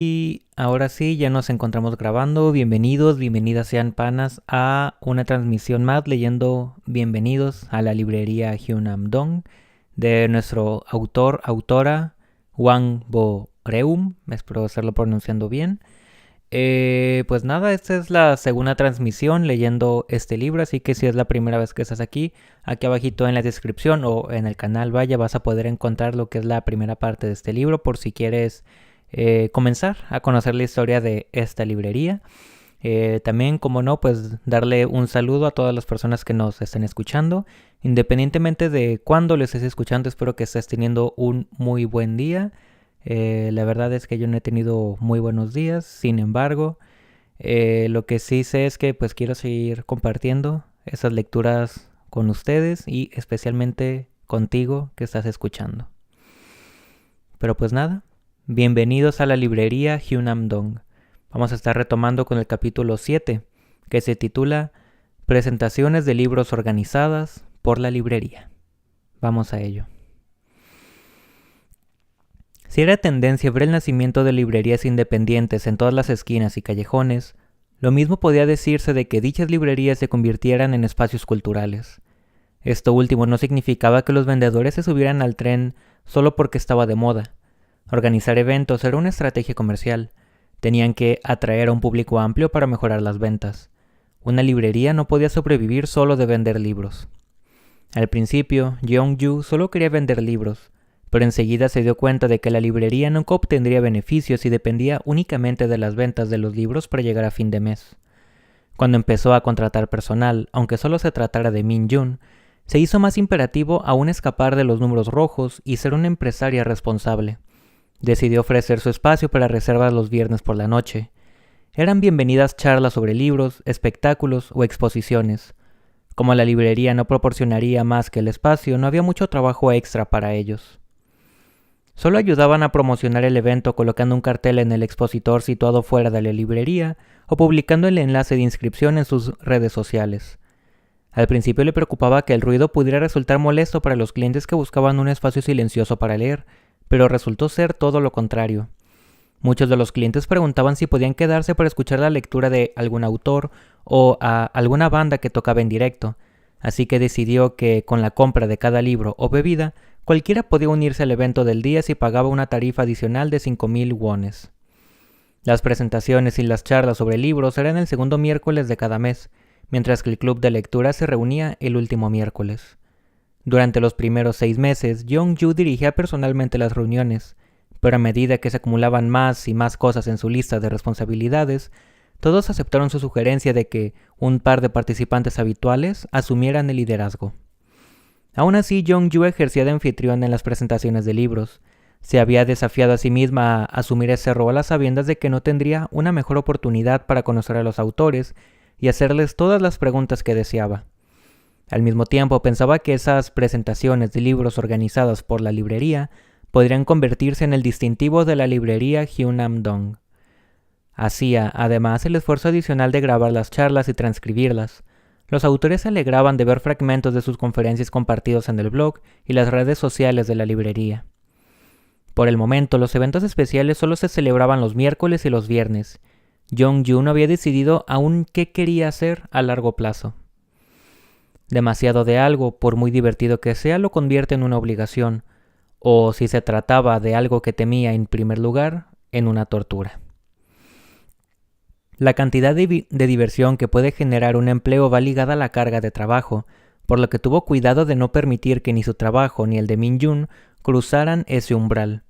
Y ahora sí, ya nos encontramos grabando. Bienvenidos, bienvenidas sean panas a una transmisión más leyendo Bienvenidos a la librería Hyunam Dong de nuestro autora Wang Bo-reum. Espero estarlo pronunciando bien. Pues nada, esta es la segunda transmisión leyendo este libro, así que si es la primera vez que estás aquí abajito en la descripción o en el canal, vaya, vas a poder encontrar lo que es la primera parte de este libro por si quieres comenzar a conocer la historia de esta librería. También, como no, pues darle un saludo a todas las personas que nos estén escuchando. Independientemente de cuándo les estés escuchando, espero que estés teniendo un muy buen día. La verdad es que yo no he tenido muy buenos días, sin embargo, lo que sí sé es que pues quiero seguir compartiendo esas lecturas con ustedes y especialmente contigo que estás escuchando. Pero pues nada, bienvenidos a la librería Hyunam Dong. Vamos a estar retomando con el capítulo 7, que se titula Presentaciones de libros organizadas por la librería. Vamos a ello. Si era tendencia ver el nacimiento de librerías independientes en todas las esquinas y callejones, lo mismo podía decirse de que dichas librerías se convirtieran en espacios culturales. Esto último no significaba que los vendedores se subieran al tren solo porque estaba de moda. Organizar eventos era una estrategia comercial. Tenían que atraer a un público amplio para mejorar las ventas. Una librería no podía sobrevivir solo de vender libros. Al principio, Jeong-ju solo quería vender libros, pero enseguida se dio cuenta de que la librería nunca obtendría beneficios y dependía únicamente de las ventas de los libros para llegar a fin de mes. Cuando empezó a contratar personal, aunque solo se tratara de Min-jun, se hizo más imperativo aún escapar de los números rojos y ser una empresaria responsable. Decidió ofrecer su espacio para reservas los viernes por la noche. Eran bienvenidas charlas sobre libros, espectáculos o exposiciones. Como la librería no proporcionaría más que el espacio, no había mucho trabajo extra para ellos. Solo ayudaban a promocionar el evento colocando un cartel en el expositor situado fuera de la librería o publicando el enlace de inscripción en sus redes sociales. Al principio le preocupaba que el ruido pudiera resultar molesto para los clientes que buscaban un espacio silencioso para leer, pero resultó ser todo lo contrario. Muchos de los clientes preguntaban si podían quedarse para escuchar la lectura de algún autor o a alguna banda que tocaba en directo, así que decidió que con la compra de cada libro o bebida, cualquiera podía unirse al evento del día si pagaba una tarifa adicional de 5,000 wones. Las presentaciones y las charlas sobre libros eran el segundo miércoles de cada mes, mientras que el club de lectura se reunía el último miércoles. Durante los primeros 6 meses, Jeong-ju dirigía personalmente las reuniones, pero a medida que se acumulaban más y más cosas en su lista de responsabilidades, todos aceptaron su sugerencia de que un par de participantes habituales asumieran el liderazgo. Aún así, Jeong-ju ejercía de anfitrión en las presentaciones de libros. Se había desafiado a sí misma a asumir ese rol a sabiendas de que no tendría una mejor oportunidad para conocer a los autores y hacerles todas las preguntas que deseaba. Al mismo tiempo, pensaba que esas presentaciones de libros organizadas por la librería podrían convertirse en el distintivo de la librería Hyunam Dong. Hacía, además, el esfuerzo adicional de grabar las charlas y transcribirlas. Los autores se alegraban de ver fragmentos de sus conferencias compartidos en el blog y las redes sociales de la librería. Por el momento, los eventos especiales solo se celebraban los miércoles y los viernes. Jeong-ju no había decidido aún qué quería hacer a largo plazo. Demasiado de algo, por muy divertido que sea, lo convierte en una obligación, o si se trataba de algo que temía en primer lugar, en una tortura. La cantidad de diversión que puede generar un empleo va ligada a la carga de trabajo, por lo que tuvo cuidado de no permitir que ni su trabajo ni el de Min-jun cruzaran ese umbral.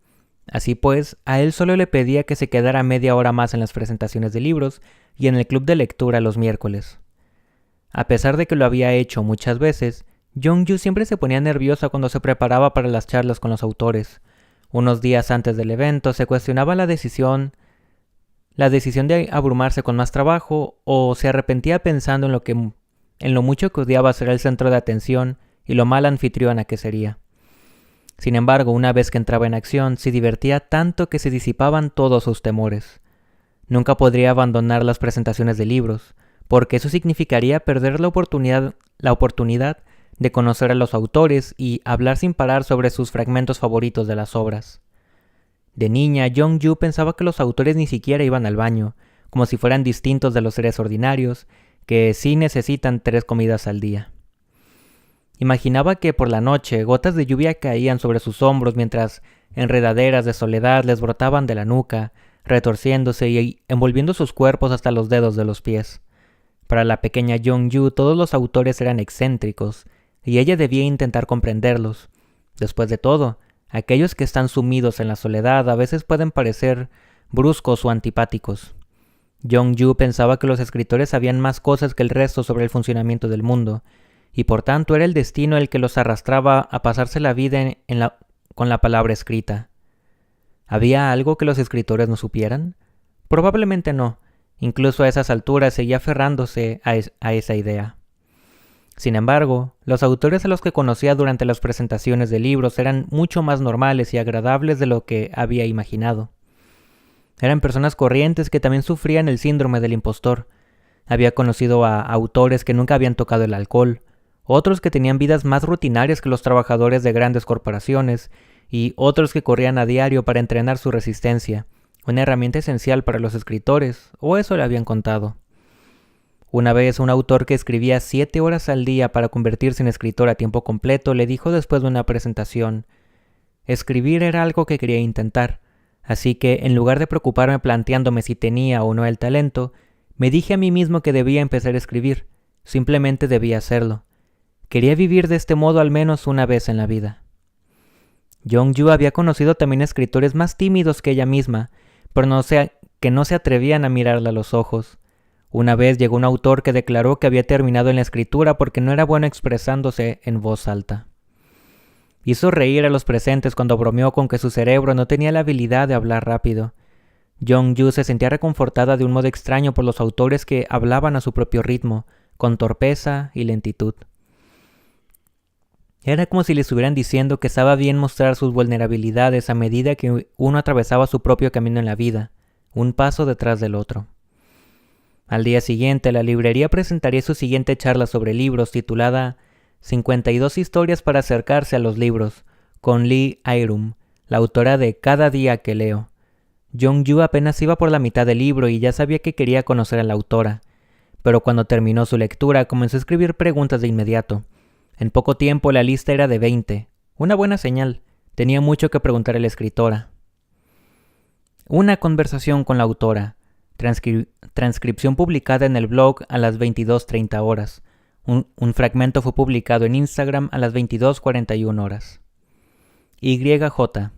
Así pues, a él solo le pedía que se quedara media hora más en las presentaciones de libros y en el club de lectura los miércoles. A pesar de que lo había hecho muchas veces, Jeong-ju siempre se ponía nerviosa cuando se preparaba para las charlas con los autores. Unos días antes del evento se cuestionaba la decisión de abrumarse con más trabajo o se arrepentía pensando en lo mucho que odiaba ser el centro de atención y lo mala anfitriona que sería. Sin embargo, una vez que entraba en acción, se divertía tanto que se disipaban todos sus temores. Nunca podría abandonar las presentaciones de libros, porque eso significaría perder la oportunidad de conocer a los autores y hablar sin parar sobre sus fragmentos favoritos de las obras. De niña, Young-Yu pensaba que los autores ni siquiera iban al baño, como si fueran distintos de los seres ordinarios, que sí necesitan 3 comidas al día. Imaginaba que por la noche gotas de lluvia caían sobre sus hombros mientras enredaderas de soledad les brotaban de la nuca, retorciéndose y envolviendo sus cuerpos hasta los dedos de los pies. Para la pequeña Young-Yu todos los autores eran excéntricos, y ella debía intentar comprenderlos. Después de todo, aquellos que están sumidos en la soledad a veces pueden parecer bruscos o antipáticos. Young-Yu pensaba que los escritores sabían más cosas que el resto sobre el funcionamiento del mundo, y por tanto era el destino el que los arrastraba a pasarse la vida con la palabra escrita. ¿Había algo que los escritores no supieran? Probablemente no. Incluso a esas alturas seguía aferrándose a esa idea. Sin embargo, los autores a los que conocía durante las presentaciones de libros eran mucho más normales y agradables de lo que había imaginado. Eran personas corrientes que también sufrían el síndrome del impostor. Había conocido a autores que nunca habían tocado el alcohol, otros que tenían vidas más rutinarias que los trabajadores de grandes corporaciones, y otros que corrían a diario para entrenar su resistencia, una herramienta esencial para los escritores, o eso le habían contado. Una vez un autor que escribía 7 horas al día para convertirse en escritor a tiempo completo le dijo después de una presentación: escribir era algo que quería intentar, así que en lugar de preocuparme planteándome si tenía o no el talento, me dije a mí mismo que debía empezar a escribir, simplemente debía hacerlo. Quería vivir de este modo al menos una vez en la vida. Young-Yu había conocido también escritores más tímidos que ella misma, pero que no se atrevían a mirarla a los ojos. Una vez llegó un autor que declaró que había terminado en la escritura porque no era bueno expresándose en voz alta. Hizo reír a los presentes cuando bromeó con que su cerebro no tenía la habilidad de hablar rápido. Young-Yu se sentía reconfortada de un modo extraño por los autores que hablaban a su propio ritmo, con torpeza y lentitud. Era como si le estuvieran diciendo que estaba bien mostrar sus vulnerabilidades a medida que uno atravesaba su propio camino en la vida, un paso detrás del otro. Al día siguiente, la librería presentaría su siguiente charla sobre libros titulada 52 historias para acercarse a los libros, con Lee Irum, la autora de Cada día que leo. Young-Yu apenas iba por la mitad del libro y ya sabía que quería conocer a la autora, pero cuando terminó su lectura comenzó a escribir preguntas de inmediato. En poco tiempo la lista era de 20, una buena señal. Tenía mucho que preguntar a la escritora. Una conversación con la autora. Transcripción publicada en el blog a las 22:30 horas. Un fragmento fue publicado en Instagram a las 22:41 horas. YJ.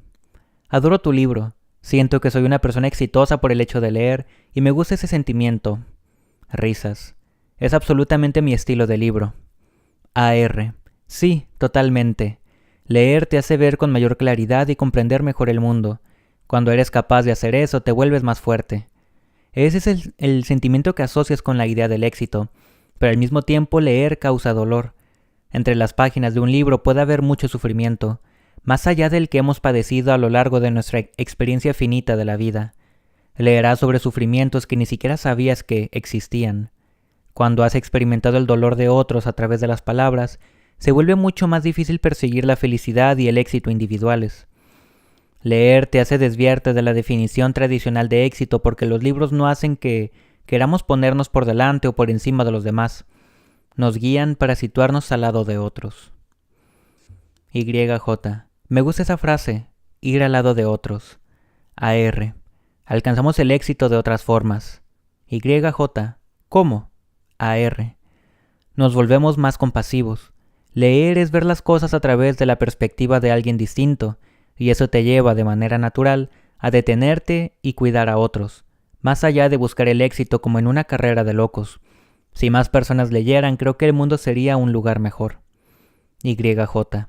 Adoro tu libro. Siento que soy una persona exitosa por el hecho de leer y me gusta ese sentimiento. Risas. Es absolutamente mi estilo de libro. AR. Sí, totalmente. Leer te hace ver con mayor claridad y comprender mejor el mundo. Cuando eres capaz de hacer eso, te vuelves más fuerte. Ese es el sentimiento que asocias con la idea del éxito, pero al mismo tiempo leer causa dolor. Entre las páginas de un libro puede haber mucho sufrimiento, más allá del que hemos padecido a lo largo de nuestra experiencia finita de la vida. Leerás sobre sufrimientos que ni siquiera sabías que existían. Cuando has experimentado el dolor de otros a través de las palabras, se vuelve mucho más difícil perseguir la felicidad y el éxito individuales. Leer te hace desviarte de la definición tradicional de éxito porque los libros no hacen que queramos ponernos por delante o por encima de los demás. Nos guían para situarnos al lado de otros. YJ. Me gusta esa frase, ir al lado de otros. AR. Alcanzamos el éxito de otras formas. YJ. ¿Cómo? AR. Nos volvemos más compasivos. Leer es ver las cosas a través de la perspectiva de alguien distinto, y eso te lleva de manera natural a detenerte y cuidar a otros, más allá de buscar el éxito como en una carrera de locos. Si más personas leyeran, creo que el mundo sería un lugar mejor. YJ.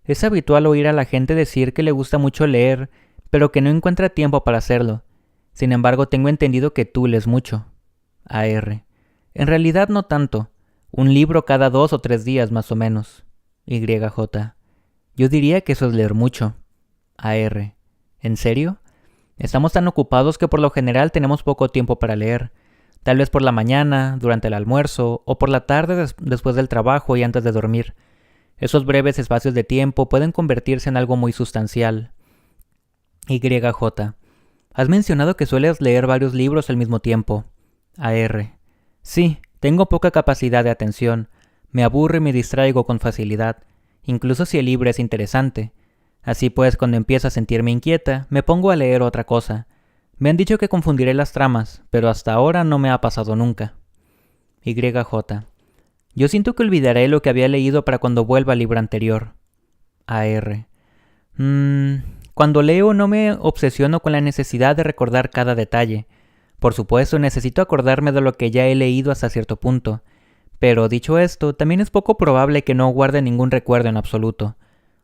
Es habitual oír a la gente decir que le gusta mucho leer, pero que no encuentra tiempo para hacerlo. Sin embargo, tengo entendido que tú lees mucho. AR. En realidad no tanto. Un libro cada 2 o 3 días más o menos. YJ. Yo diría que eso es leer mucho. AR. ¿En serio? Estamos tan ocupados que por lo general tenemos poco tiempo para leer. Tal vez por la mañana, durante el almuerzo, o por la tarde después del trabajo y antes de dormir. Esos breves espacios de tiempo pueden convertirse en algo muy sustancial. YJ. Has mencionado que sueles leer varios libros al mismo tiempo. AR. Sí, tengo poca capacidad de atención. Me aburro y me distraigo con facilidad, incluso si el libro es interesante. Así pues, cuando empiezo a sentirme inquieta, me pongo a leer otra cosa. Me han dicho que confundiré las tramas, pero hasta ahora no me ha pasado nunca. YJ. Yo siento que olvidaré lo que había leído para cuando vuelva al libro anterior. AR. Cuando leo no me obsesiono con la necesidad de recordar cada detalle. Por supuesto, necesito acordarme de lo que ya he leído hasta cierto punto. Pero dicho esto, también es poco probable que no guarde ningún recuerdo en absoluto.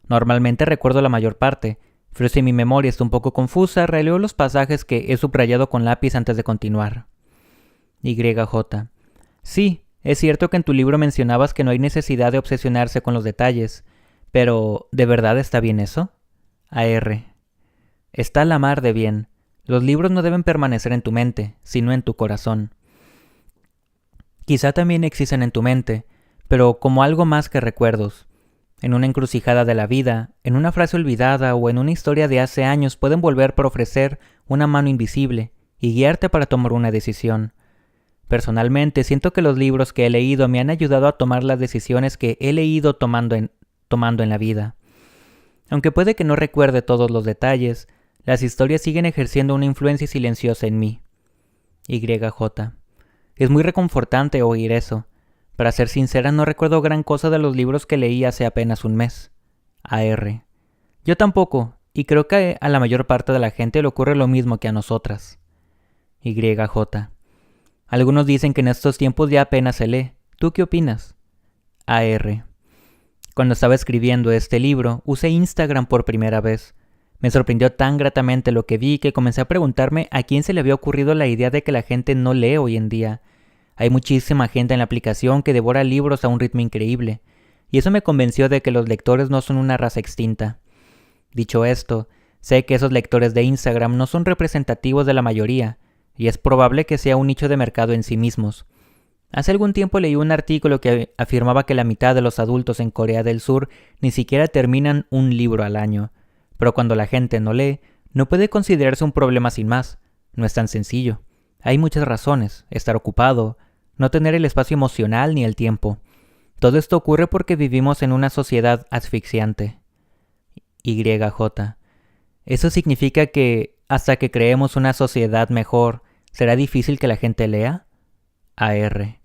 Normalmente recuerdo la mayor parte, pero si mi memoria está un poco confusa, releo los pasajes que he subrayado con lápiz antes de continuar. YJ. Sí, es cierto que en tu libro mencionabas que no hay necesidad de obsesionarse con los detalles, pero ¿de verdad está bien eso? AR. Está a la mar de bien. Los libros no deben permanecer en tu mente, sino en tu corazón. Quizá también existen en tu mente, pero como algo más que recuerdos. En una encrucijada de la vida, en una frase olvidada o en una historia de hace años pueden volver para ofrecer una mano invisible y guiarte para tomar una decisión. Personalmente, siento que los libros que he leído me han ayudado a tomar las decisiones que he leído tomando en la vida. Aunque puede que no recuerde todos los detalles, las historias siguen ejerciendo una influencia silenciosa en mí. YJ. Es muy reconfortante oír eso. Para ser sincera, no recuerdo gran cosa de los libros que leí hace apenas un mes. AR. Yo tampoco, y creo que a la mayor parte de la gente le ocurre lo mismo que a nosotras. YJ. Algunos dicen que en estos tiempos ya apenas se lee. ¿Tú qué opinas? AR. Cuando estaba escribiendo este libro, usé Instagram por primera vez. Me sorprendió tan gratamente lo que vi que comencé a preguntarme a quién se le había ocurrido la idea de que la gente no lee hoy en día. Hay muchísima gente en la aplicación que devora libros a un ritmo increíble, y eso me convenció de que los lectores no son una raza extinta. Dicho esto, sé que esos lectores de Instagram no son representativos de la mayoría, y es probable que sea un nicho de mercado en sí mismos. Hace algún tiempo leí un artículo que afirmaba que la mitad de los adultos en Corea del Sur ni siquiera terminan un libro al año. Pero cuando la gente no lee, no puede considerarse un problema sin más. No es tan sencillo. Hay muchas razones: estar ocupado, no tener el espacio emocional ni el tiempo. Todo esto ocurre porque vivimos en una sociedad asfixiante. YJ. ¿Eso significa que hasta que creemos una sociedad mejor, será difícil que la gente lea? AR.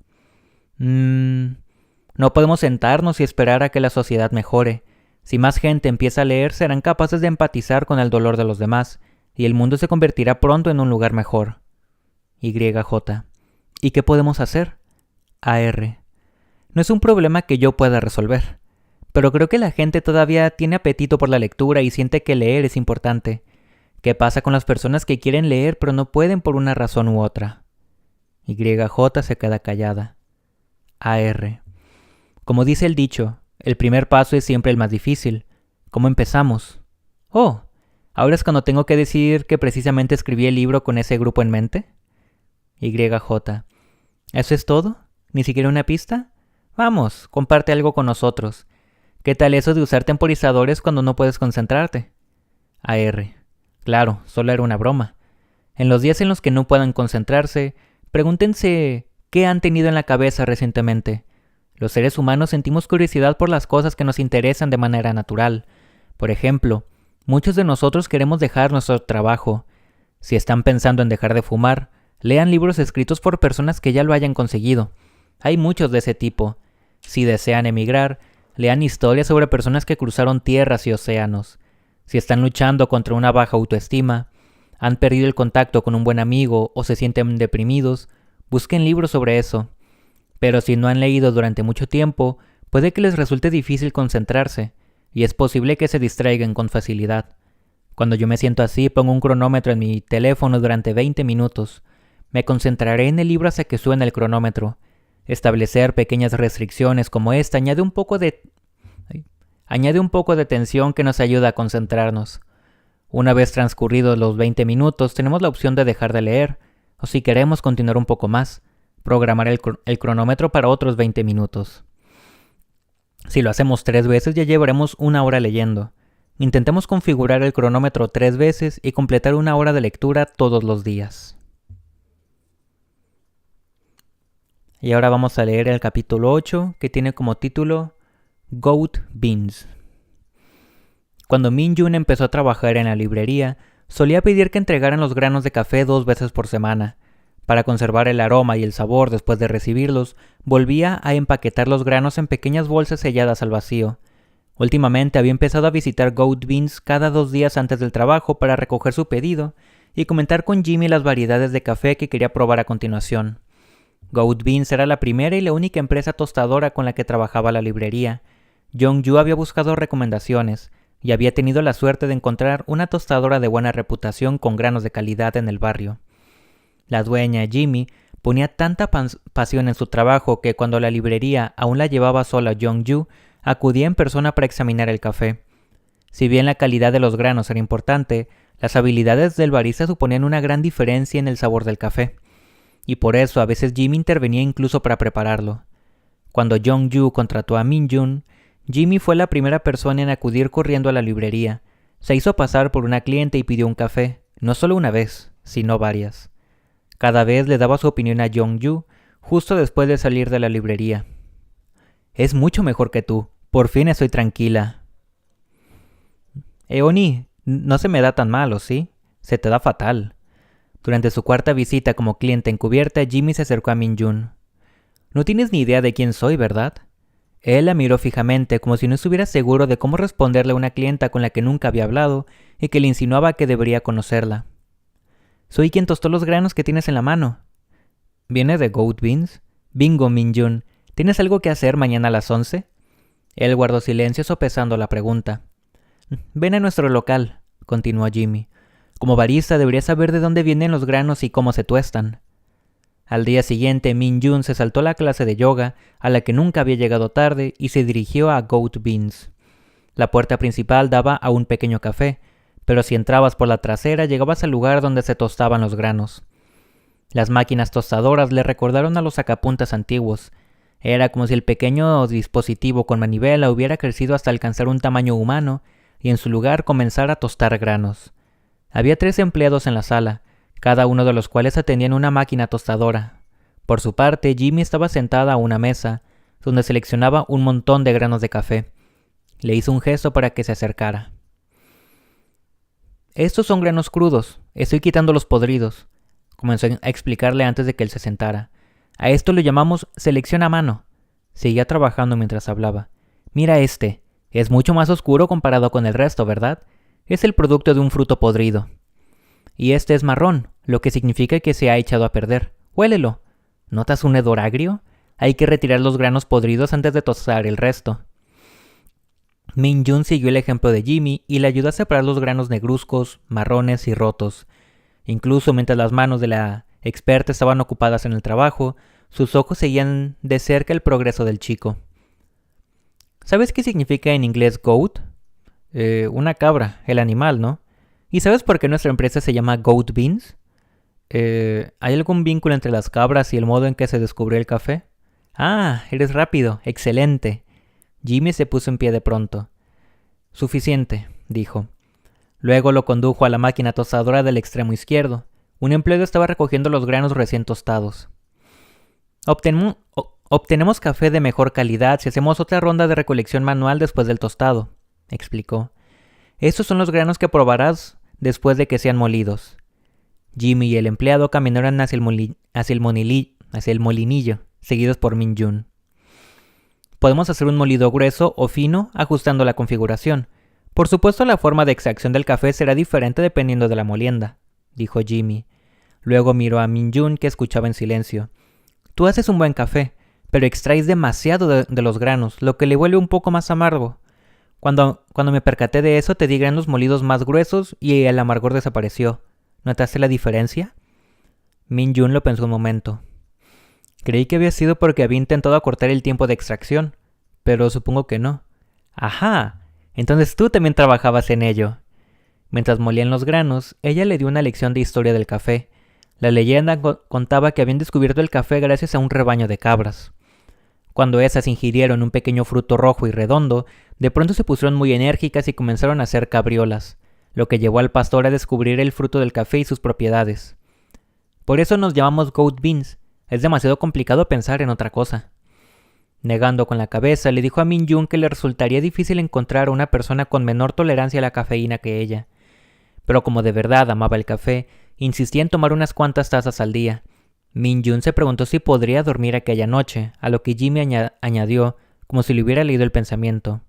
No podemos sentarnos y esperar a que la sociedad mejore. Si más gente empieza a leer, serán capaces de empatizar con el dolor de los demás, y el mundo se convertirá pronto en un lugar mejor. YJ. ¿Y qué podemos hacer? AR. No es un problema que yo pueda resolver, pero creo que la gente todavía tiene apetito por la lectura y siente que leer es importante. ¿Qué pasa con las personas que quieren leer pero no pueden por una razón u otra? YJ se queda callada. AR. Como dice el dicho, el primer paso es siempre el más difícil. ¿Cómo empezamos? Oh, ¿ahora es cuando tengo que decir que precisamente escribí el libro con ese grupo en mente? YJ. ¿Eso es todo? ¿Ni siquiera una pista? Vamos, comparte algo con nosotros. ¿Qué tal eso de usar temporizadores cuando no puedes concentrarte? AR. Claro, solo era una broma. En los días en los que no puedan concentrarse, pregúntense qué han tenido en la cabeza recientemente. Los seres humanos sentimos curiosidad por las cosas que nos interesan de manera natural. Por ejemplo, muchos de nosotros queremos dejar nuestro trabajo. Si están pensando en dejar de fumar, lean libros escritos por personas que ya lo hayan conseguido. Hay muchos de ese tipo. Si desean emigrar, lean historias sobre personas que cruzaron tierras y océanos. Si están luchando contra una baja autoestima, han perdido el contacto con un buen amigo o se sienten deprimidos, busquen libros sobre eso. Pero si no han leído durante mucho tiempo, puede que les resulte difícil concentrarse, y es posible que se distraigan con facilidad. Cuando yo me siento así, pongo un cronómetro en mi teléfono durante 20 minutos. Me concentraré en el libro hasta que suene el cronómetro. Establecer pequeñas restricciones como esta añade un poco de tensión que nos ayuda a concentrarnos. Una vez transcurridos los 20 minutos, tenemos la opción de dejar de leer, o si queremos continuar un poco más, programar el cronómetro para otros 20 minutos. Si lo hacemos 3 veces, ya llevaremos 1 hora leyendo. Intentemos configurar el cronómetro 3 veces y completar 1 hora de lectura todos los días. Y ahora vamos a leer el capítulo 8, que tiene como título Goat Beans. Cuando Min-jun empezó a trabajar en la librería, solía pedir que entregaran los granos de café 2 veces por semana. Para conservar el aroma y el sabor después de recibirlos, volvía a empaquetar los granos en pequeñas bolsas selladas al vacío. Últimamente había empezado a visitar Goat Beans cada 2 días antes del trabajo para recoger su pedido y comentar con Jimmy las variedades de café que quería probar a continuación. Goat Beans era la primera y la única empresa tostadora con la que trabajaba la librería. Jong-Yu había buscado recomendaciones y había tenido la suerte de encontrar una tostadora de buena reputación con granos de calidad en el barrio. La dueña, Jimmy, ponía tanta pasión en su trabajo que cuando la librería aún la llevaba sola Jong-Yu, acudía en persona para examinar el café. Si bien la calidad de los granos era importante, las habilidades del barista suponían una gran diferencia en el sabor del café. Y por eso a veces Jimmy intervenía incluso para prepararlo. Cuando Jong-Yu contrató a Min-jun, Jimmy fue la primera persona en acudir corriendo a la librería. Se hizo pasar por una cliente y pidió un café, no solo una vez, sino varias. Cada vez le daba su opinión a Jong-Yu, justo después de salir de la librería. Es mucho mejor que tú, por fin estoy tranquila. Eoni, no se me da tan mal, ¿o sí? Se te da fatal. Durante su cuarta visita como cliente encubierta, Jimmy se acercó a Min-jun. No tienes ni idea de quién soy, ¿verdad? Él la miró fijamente, como si no estuviera seguro de cómo responderle a una clienta con la que nunca había hablado y que le insinuaba que debería conocerla. Soy quien tostó los granos que tienes en la mano. ¿Viene de Goat Beans? Bingo, Min-jun. ¿Tienes algo que hacer mañana a las 11? Él guardó silencio sopesando la pregunta. Ven a nuestro local, continuó Jimmy. Como barista deberías saber de dónde vienen los granos y cómo se tuestan. Al día siguiente, Min-jun se saltó la clase de yoga, a la que nunca había llegado tarde, y se dirigió a Goat Beans. La puerta principal daba a un pequeño café, pero si entrabas por la trasera llegabas al lugar donde se tostaban los granos. Las máquinas tostadoras le recordaron a los sacapuntas antiguos. Era como si el pequeño dispositivo con manivela hubiera crecido hasta alcanzar un tamaño humano y en su lugar comenzara a tostar granos. Había 3 empleados en la sala, cada uno de los cuales atendían una máquina tostadora. Por su parte, Jimmy estaba sentada a una mesa, donde seleccionaba un montón de granos de café. Le hizo un gesto para que se acercara. Estos son granos crudos, estoy quitando los podridos, comenzó a explicarle antes de que él se sentara. A esto lo llamamos selección a mano. Seguía trabajando mientras hablaba. Mira este, es mucho más oscuro comparado con el resto, ¿verdad? Es el producto de un fruto podrido. Y este es marrón, lo que significa que se ha echado a perder. Huélelo. ¿Notas un hedor agrio? Hay que retirar los granos podridos antes de tostar el resto. Min-jun siguió el ejemplo de Jimmy y le ayudó a separar los granos negruzcos, marrones y rotos. Incluso mientras las manos de la experta estaban ocupadas en el trabajo, sus ojos seguían de cerca el progreso del chico. ¿Sabes qué significa en inglés goat? Una cabra, el animal, ¿no? ¿Y sabes por qué nuestra empresa se llama Goat Beans? ¿Hay algún vínculo entre las cabras y el modo en que se descubrió el café? Ah, eres rápido, excelente. Jimmy se puso en pie de pronto. Suficiente, dijo. Luego lo condujo a la máquina tostadora del extremo izquierdo. Un empleado estaba recogiendo los granos recién tostados. Obtenemos café de mejor calidad si hacemos otra ronda de recolección manual después del tostado, explicó. Estos son los granos que probarás después de que sean molidos. Jimmy y el empleado caminaron hacia el molinillo, seguidos por Min-jun. Podemos hacer un molido grueso o fino ajustando la configuración. Por supuesto, la forma de extracción del café será diferente dependiendo de la molienda, dijo Jimmy. Luego miró a Min-jun, que escuchaba en silencio. Tú haces un buen café, pero extraes demasiado de los granos, lo que le vuelve un poco más amargo. Cuando me percaté de eso, te di granos molidos más gruesos y el amargor desapareció. ¿Notaste la diferencia? Min-jun lo pensó un momento. Creí que había sido porque había intentado acortar el tiempo de extracción, pero supongo que no. ¡Ajá! Entonces tú también trabajabas en ello. Mientras molían los granos, ella le dio una lección de historia del café. La leyenda contaba que habían descubierto el café gracias a un rebaño de cabras. Cuando éstas ingirieron un pequeño fruto rojo y redondo, De pronto se pusieron muy enérgicas y comenzaron a hacer cabriolas, lo que llevó al pastor a descubrir el fruto del café y sus propiedades. Por eso nos llamamos goat beans. Es demasiado complicado pensar en otra cosa. Negando con la cabeza, le dijo a Min-yoon que le resultaría difícil encontrar a una persona con menor tolerancia a la cafeína que ella. Pero como de verdad amaba el café, insistía en tomar unas cuantas tazas al día. Min-yoon se preguntó si podría dormir aquella noche, a lo que Jimmy añadió, como si le hubiera leído el pensamiento.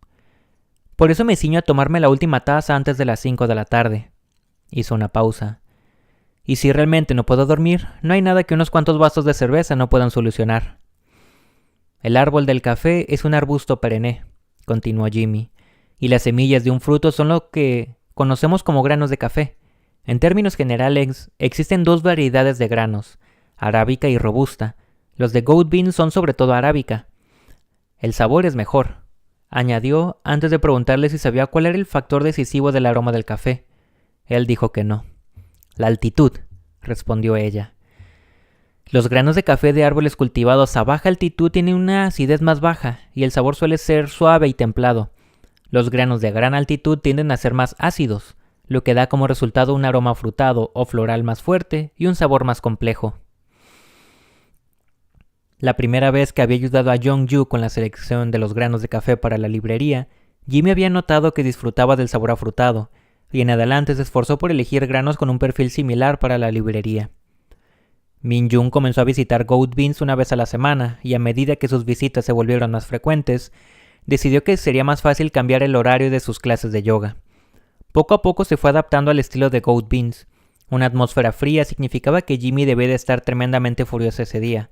Por eso me ciño a tomarme la última taza antes de las 5 de la tarde. Hizo una pausa. Y si realmente no puedo dormir, no hay nada que unos cuantos vasos de cerveza no puedan solucionar. El árbol del café es un arbusto perenne, continuó Jimmy, y las semillas de un fruto son lo que conocemos como granos de café. En términos generales, existen dos variedades de granos, arábica y robusta. Los de goat beans son sobre todo arábica. El sabor es mejor, añadió antes de preguntarle si sabía cuál era el factor decisivo del aroma del café. Él dijo que no. La altitud, respondió ella. Los granos de café de árboles cultivados a baja altitud tienen una acidez más baja y el sabor suele ser suave y templado. Los granos de gran altitud tienden a ser más ácidos, lo que da como resultado un aroma frutado o floral más fuerte y un sabor más complejo. La primera vez que había ayudado a Jong-yu con la selección de los granos de café para la librería, Jimmy había notado que disfrutaba del sabor afrutado, y en adelante se esforzó por elegir granos con un perfil similar para la librería. Min-yoon comenzó a visitar Goat Beans una vez a la semana, y a medida que sus visitas se volvieron más frecuentes, decidió que sería más fácil cambiar el horario de sus clases de yoga. Poco a poco se fue adaptando al estilo de Goat Beans. Una atmósfera fría significaba que Jimmy debía de estar tremendamente furioso ese día,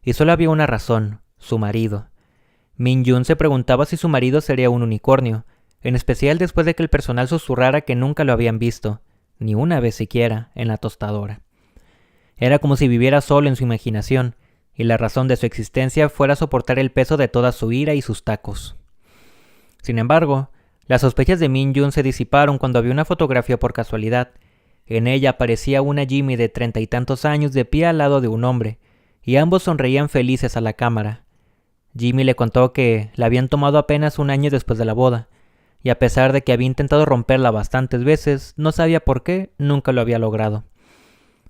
y solo había una razón: su marido. Min-yoon se preguntaba si su marido sería un unicornio, en especial después de que el personal susurrara que nunca lo habían visto, ni una vez siquiera, en la tostadora. Era como si viviera solo en su imaginación, y la razón de su existencia fuera soportar el peso de toda su ira y sus tacos. Sin embargo, las sospechas de Min-yoon se disiparon cuando vio una fotografía por casualidad. En ella aparecía una Jimmy de 30 y tantos años de pie al lado de un hombre, y ambos sonreían felices a la cámara. Jimmy le contó que la habían tomado apenas un año después de la boda, y a pesar de que había intentado romperla bastantes veces, no sabía por qué, nunca lo había logrado.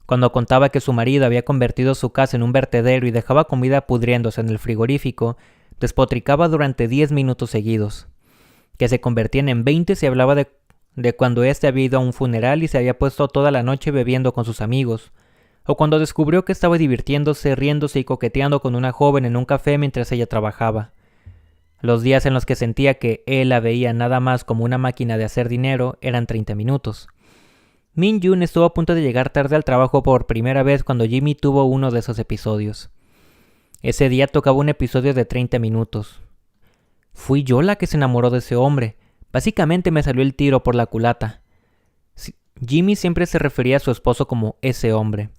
Cuando contaba que su marido había convertido su casa en un vertedero y dejaba comida pudriéndose en el frigorífico, despotricaba durante 10 minutos seguidos. Que se convertían en 20 si hablaba de cuando éste había ido a un funeral y se había puesto toda la noche bebiendo con sus amigos, o cuando descubrió que estaba divirtiéndose, riéndose y coqueteando con una joven en un café mientras ella trabajaba. Los días en los que sentía que él la veía nada más como una máquina de hacer dinero eran 30 minutos. Min-yoon estuvo a punto de llegar tarde al trabajo por primera vez cuando Jimmy tuvo uno de esos episodios. Ese día tocaba un episodio de 30 minutos. Fui yo la que se enamoró de ese hombre. Básicamente me salió el tiro por la culata. Jimmy siempre se refería a su esposo como ese hombre.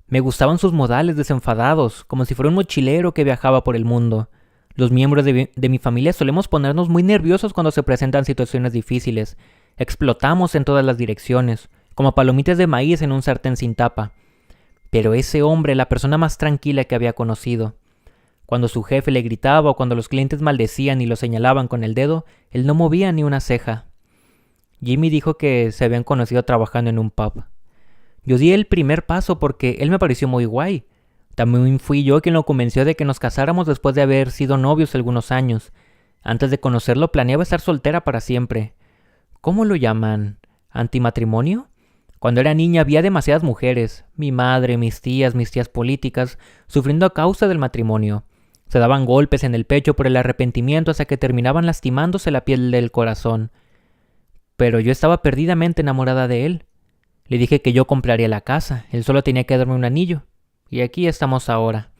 Me gustaban sus modales desenfadados, como si fuera un mochilero que viajaba por el mundo. Los miembros de mi familia solemos ponernos muy nerviosos cuando se presentan situaciones difíciles. Explotamos en todas las direcciones, como palomitas de maíz en un sartén sin tapa. Pero ese hombre, la persona más tranquila que había conocido. Cuando su jefe le gritaba o cuando los clientes maldecían y lo señalaban con el dedo, él no movía ni una ceja. Jimmy dijo que se habían conocido trabajando en un pub. Yo di el primer paso porque él me pareció muy guay. También fui yo quien lo convenció de que nos casáramos después de haber sido novios algunos años. Antes de conocerlo planeaba estar soltera para siempre. ¿Cómo lo llaman? ¿Antimatrimonio? Cuando era niña había demasiadas mujeres, mi madre, mis tías políticas, sufriendo a causa del matrimonio. Se daban golpes en el pecho por el arrepentimiento hasta que terminaban lastimándose la piel del corazón. Pero yo estaba perdidamente enamorada de él. Le dije que yo compraría la casa, él solo tenía que darme un anillo. Y aquí estamos ahora.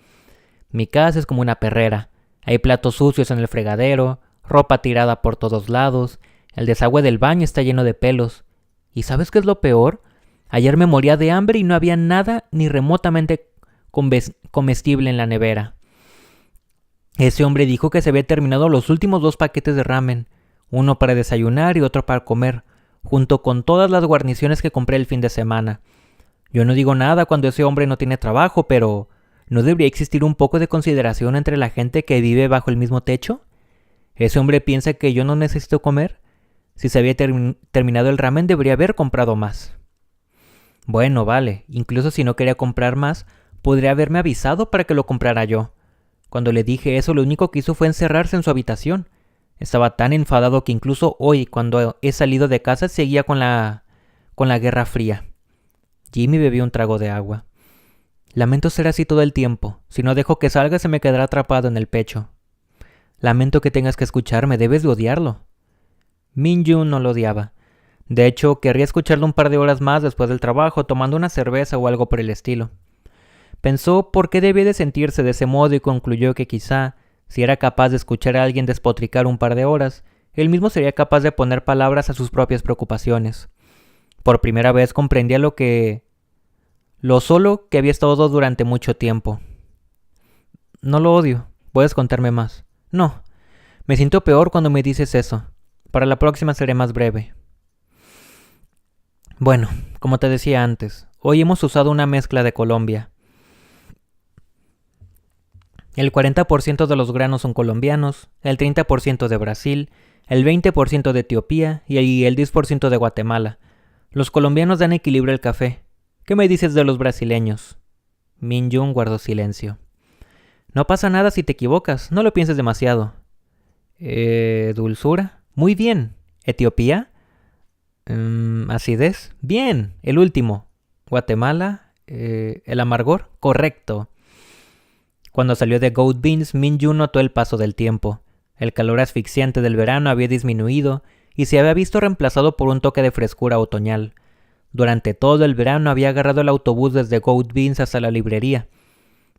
Mi casa es como una perrera. Hay platos sucios en el fregadero, ropa tirada por todos lados, el desagüe del baño está lleno de pelos. ¿Y sabes qué es lo peor? Ayer me moría de hambre y no había nada ni remotamente comestible en la nevera. Ese hombre dijo que se había terminado los últimos 2 paquetes de ramen, uno para desayunar y otro para comer, junto con todas las guarniciones que compré el fin de semana. Yo no digo nada cuando ese hombre no tiene trabajo, pero ¿no debería existir un poco de consideración entre la gente que vive bajo el mismo techo? ¿Ese hombre piensa que yo no necesito comer? Si se había terminado el ramen, debería haber comprado más. Bueno, vale, incluso si no quería comprar más, podría haberme avisado para que lo comprara yo. Cuando le dije eso, lo único que hizo fue encerrarse en su habitación. Estaba tan enfadado que incluso hoy, cuando he salido de casa, seguía con la Guerra Fría. Jimmy bebió un trago de agua. Lamento ser así todo el tiempo. Si no dejo que salga, se me quedará atrapado en el pecho. Lamento que tengas que escucharme, debes de odiarlo. Min-jun no lo odiaba. De hecho, querría escucharlo un par de horas más después del trabajo, tomando una cerveza o algo por el estilo. Pensó por qué debía de sentirse de ese modo y concluyó que quizá, si era capaz de escuchar a alguien despotricar un par de horas, él mismo sería capaz de poner palabras a sus propias preocupaciones. Por primera vez comprendía lo solo que había estado durante mucho tiempo. No lo odio. ¿Puedes contarme más? No. Me siento peor cuando me dices eso. Para la próxima seré más breve. Bueno, como te decía antes, hoy hemos usado una mezcla de Colombia. El 40% de los granos son colombianos, el 30% de Brasil, el 20% de Etiopía y el 10% de Guatemala. Los colombianos dan equilibrio al café. ¿Qué me dices de los brasileños? Min-jun guardó silencio. No pasa nada si te equivocas, no lo pienses demasiado. ¿Dulzura? Muy bien. ¿Etiopía? ¿Acidez? Bien. El último. ¿Guatemala? ¿El amargor? Correcto. Cuando salió de Goat Beans, Min-jun notó el paso del tiempo. El calor asfixiante del verano había disminuido y se había visto reemplazado por un toque de frescura otoñal. Durante todo el verano había agarrado el autobús desde Goat Beans hasta la librería.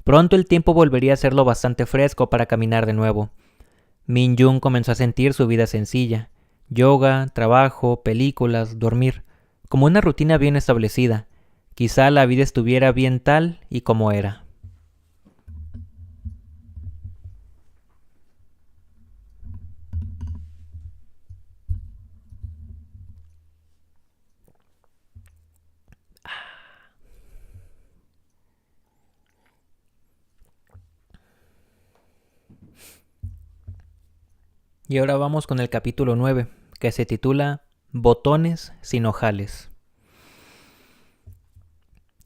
Pronto el tiempo volvería a ser lo bastante fresco para caminar de nuevo. Min-jun comenzó a sentir su vida sencilla. Yoga, trabajo, películas, dormir. Como una rutina bien establecida. Quizá la vida estuviera bien tal y como era. Y ahora vamos con el capítulo 9, que se titula Botones sin ojales.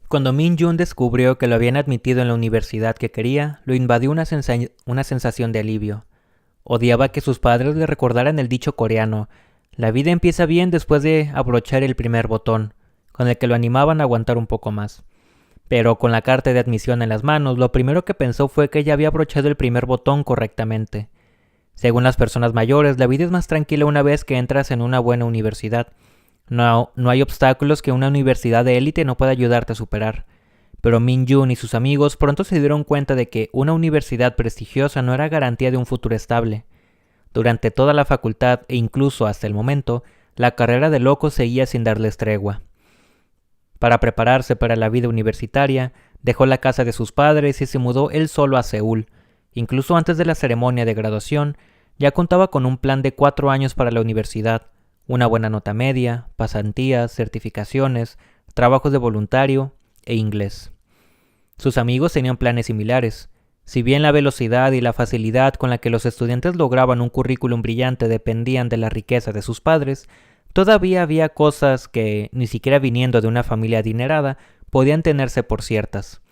Cuando Min-jun descubrió que lo habían admitido en la universidad que quería, lo invadió una sensación de alivio. Odiaba que sus padres le recordaran el dicho coreano: la vida empieza bien después de abrochar el primer botón, con el que lo animaban a aguantar un poco más. Pero con la carta de admisión en las manos, lo primero que pensó fue que ya había abrochado el primer botón correctamente. Según las personas mayores, la vida es más tranquila una vez que entras en una buena universidad. No hay obstáculos que una universidad de élite no pueda ayudarte a superar. Pero Min-jun y sus amigos pronto se dieron cuenta de que una universidad prestigiosa no era garantía de un futuro estable. Durante toda la facultad e incluso hasta el momento, la carrera de locos seguía sin darles tregua. Para prepararse para la vida universitaria, dejó la casa de sus padres y se mudó él solo a Seúl. Incluso antes de la ceremonia de graduación, ya contaba con un plan de 4 años para la universidad, una buena nota media, pasantías, certificaciones, trabajos de voluntario e inglés. Sus amigos tenían planes similares. Si bien la velocidad y la facilidad con la que los estudiantes lograban un currículum brillante dependían de la riqueza de sus padres, todavía había cosas que, ni siquiera viniendo de una familia adinerada, podían tenerse por ciertas.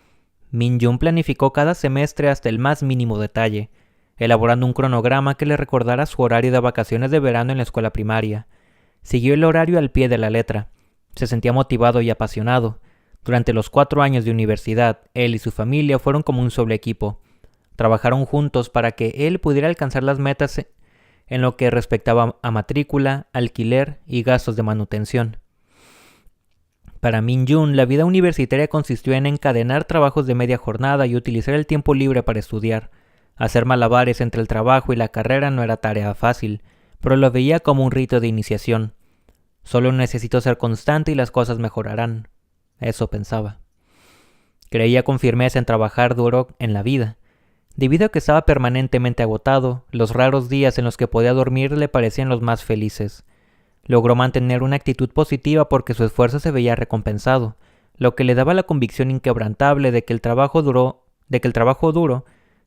Min-jun planificó cada semestre hasta el más mínimo detalle, elaborando un cronograma que le recordara su horario de vacaciones de verano en la escuela primaria. Siguió el horario al pie de la letra. Se sentía motivado y apasionado. Durante los 4 años de universidad, él y su familia fueron como un solo equipo. Trabajaron juntos para que él pudiera alcanzar las metas en lo que respectaba a matrícula, alquiler y gastos de manutención. Para Min-jun, la vida universitaria consistió en encadenar trabajos de media jornada y utilizar el tiempo libre para estudiar. Hacer malabares entre el trabajo y la carrera no era tarea fácil, pero lo veía como un rito de iniciación. Solo necesito ser constante y las cosas mejorarán. Eso pensaba. Creía con firmeza en trabajar duro en la vida. Debido a que estaba permanentemente agotado, los raros días en los que podía dormir le parecían los más felices. Logró mantener una actitud positiva porque su esfuerzo se veía recompensado, lo que le daba la convicción inquebrantable de que el trabajo duro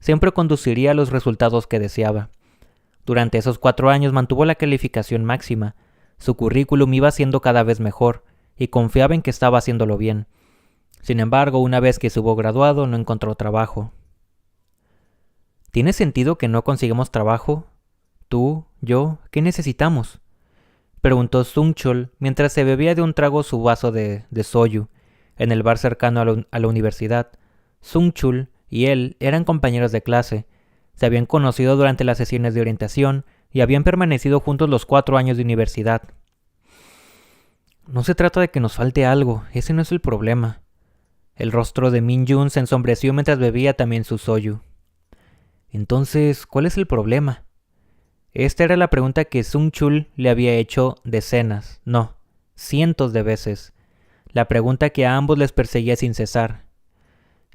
siempre conduciría a los resultados que deseaba. Durante esos 4 años mantuvo la calificación máxima. Su currículum iba siendo cada vez mejor, y confiaba en que estaba haciéndolo bien. Sin embargo, una vez que se hubo graduado, no encontró trabajo. ¿Tiene sentido que no consigamos trabajo? ¿Tú? ¿Yo? ¿Qué necesitamos?, preguntó Sung-chul mientras se bebía de un trago su vaso de soju, en el bar cercano a la universidad. Sung-chul y él eran compañeros de clase. Se habían conocido durante las sesiones de orientación y habían permanecido juntos los 4 años de universidad. No se trata de que nos falte algo, ese no es el problema. El rostro de Min-jun se ensombreció mientras bebía también su soju. Entonces, ¿cuál es el problema? Esta era la pregunta que Sung-chul le había hecho decenas, no, cientos de veces. La pregunta que a ambos les perseguía sin cesar.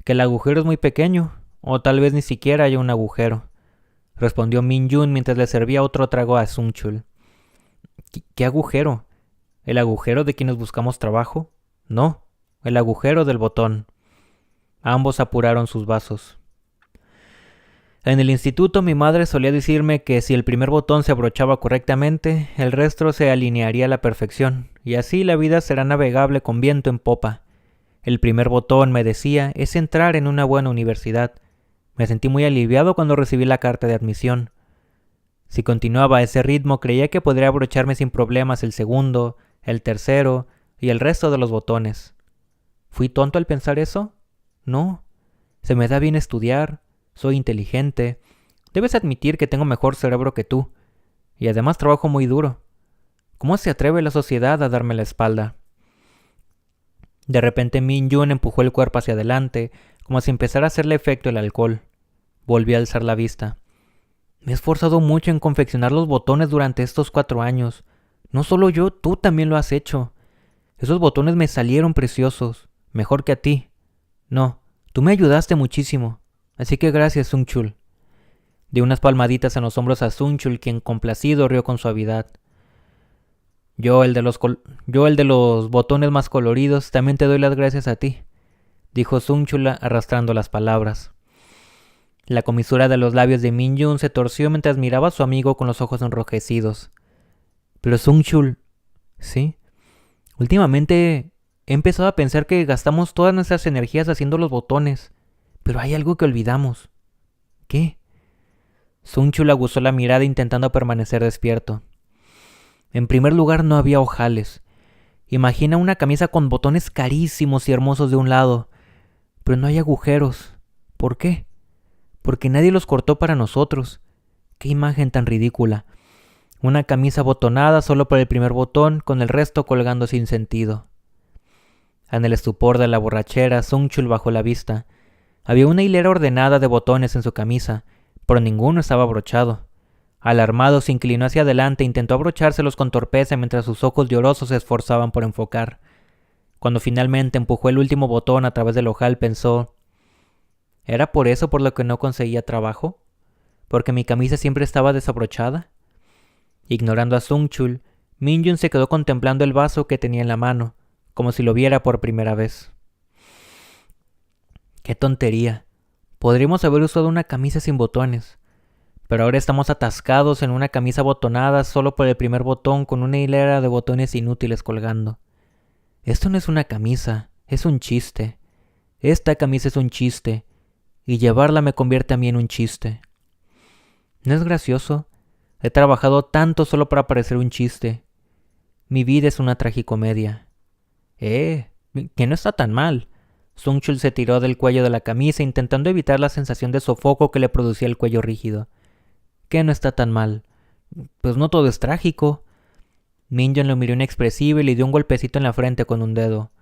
¿Que el agujero es muy pequeño? O tal vez ni siquiera haya un agujero, respondió Min-jun mientras le servía otro trago a Sung-chul. ¿Qué agujero? ¿El agujero de quienes buscamos trabajo? No, el agujero del botón. Ambos apuraron sus vasos. En el instituto mi madre solía decirme que si el primer botón se abrochaba correctamente, el resto se alinearía a la perfección, y así la vida será navegable con viento en popa. El primer botón, me decía, es entrar en una buena universidad. Me sentí muy aliviado cuando recibí la carta de admisión. Si continuaba a ese ritmo, creía que podría abrocharme sin problemas el segundo, el tercero y el resto de los botones. ¿Fui tonto al pensar eso? No. Se me da bien estudiar. Soy inteligente. Debes admitir que tengo mejor cerebro que tú. Y además trabajo muy duro. ¿Cómo se atreve la sociedad a darme la espalda? De repente Min-jun empujó el cuerpo hacia adelante, como si empezara a hacerle efecto el alcohol. Volví a alzar la vista. Me he esforzado mucho en confeccionar los botones durante estos 4 años. No solo yo, tú también lo has hecho. Esos botones me salieron preciosos. Mejor que a ti. No, tú me ayudaste muchísimo. Así que gracias, Sung-chul. Dio unas palmaditas en los hombros a Sung-chul, quien complacido rió con suavidad. Yo, el de los botones más coloridos, también te doy las gracias a ti, dijo Sung-chul arrastrando las palabras. La comisura de los labios de Min-jun se torció mientras miraba a su amigo con los ojos enrojecidos. Pero Sung-chul, ¿sí? Últimamente he empezado a pensar que gastamos todas nuestras energías haciendo los botones. Pero hay algo que olvidamos. ¿Qué? Sung-chul aguzó la mirada intentando permanecer despierto. En primer lugar, no había ojales. Imagina una camisa con botones carísimos y hermosos de un lado, pero no hay agujeros. ¿Por qué? Porque nadie los cortó para nosotros. ¡Qué imagen tan ridícula! Una camisa botonada solo por el primer botón, con el resto colgando sin sentido. En el estupor de la borrachera, Sung-chul bajó la vista. Había una hilera ordenada de botones en su camisa, pero ninguno estaba abrochado. Alarmado, se inclinó hacia adelante e intentó abrochárselos con torpeza mientras sus ojos llorosos se esforzaban por enfocar. Cuando finalmente empujó el último botón a través del ojal, pensó: ¿era por eso por lo que no conseguía trabajo? ¿Porque mi camisa siempre estaba desabrochada? Ignorando a Sung-chul, Min-jun se quedó contemplando el vaso que tenía en la mano, como si lo viera por primera vez. ¡Qué tontería! Podríamos haber usado una camisa sin botones. Pero ahora estamos atascados en una camisa botonada solo por el primer botón con una hilera de botones inútiles colgando. Esto no es una camisa, es un chiste. Esta camisa es un chiste, y llevarla me convierte a mí en un chiste. ¿No es gracioso? He trabajado tanto solo para parecer un chiste. Mi vida es una tragicomedia. Que no está tan mal. Sung-chul se tiró del cuello de la camisa intentando evitar la sensación de sofoco que le producía el cuello rígido. ¿Qué no está tan mal? Pues no todo es trágico. Min-jun lo miró inexpresivo y le dio un golpecito en la frente con un dedo.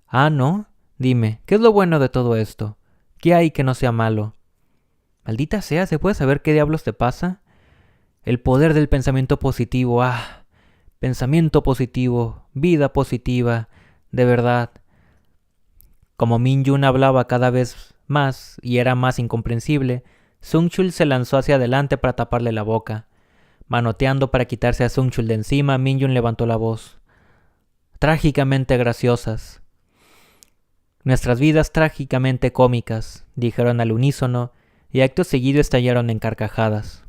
Ah, ¿no? Dime, ¿qué es lo bueno de todo esto? ¿Qué hay que no sea malo? Maldita sea, ¿se puede saber qué diablos te pasa? El poder del pensamiento positivo, pensamiento positivo, vida positiva, de verdad. Como Min-jun hablaba cada vez más y era más incomprensible, Sung-chul se lanzó hacia adelante para taparle la boca. Manoteando para quitarse a Sung-chul de encima, Min-jun levantó la voz. Trágicamente graciosas. Nuestras vidas trágicamente cómicas, dijeron al unísono, y acto seguido estallaron en carcajadas.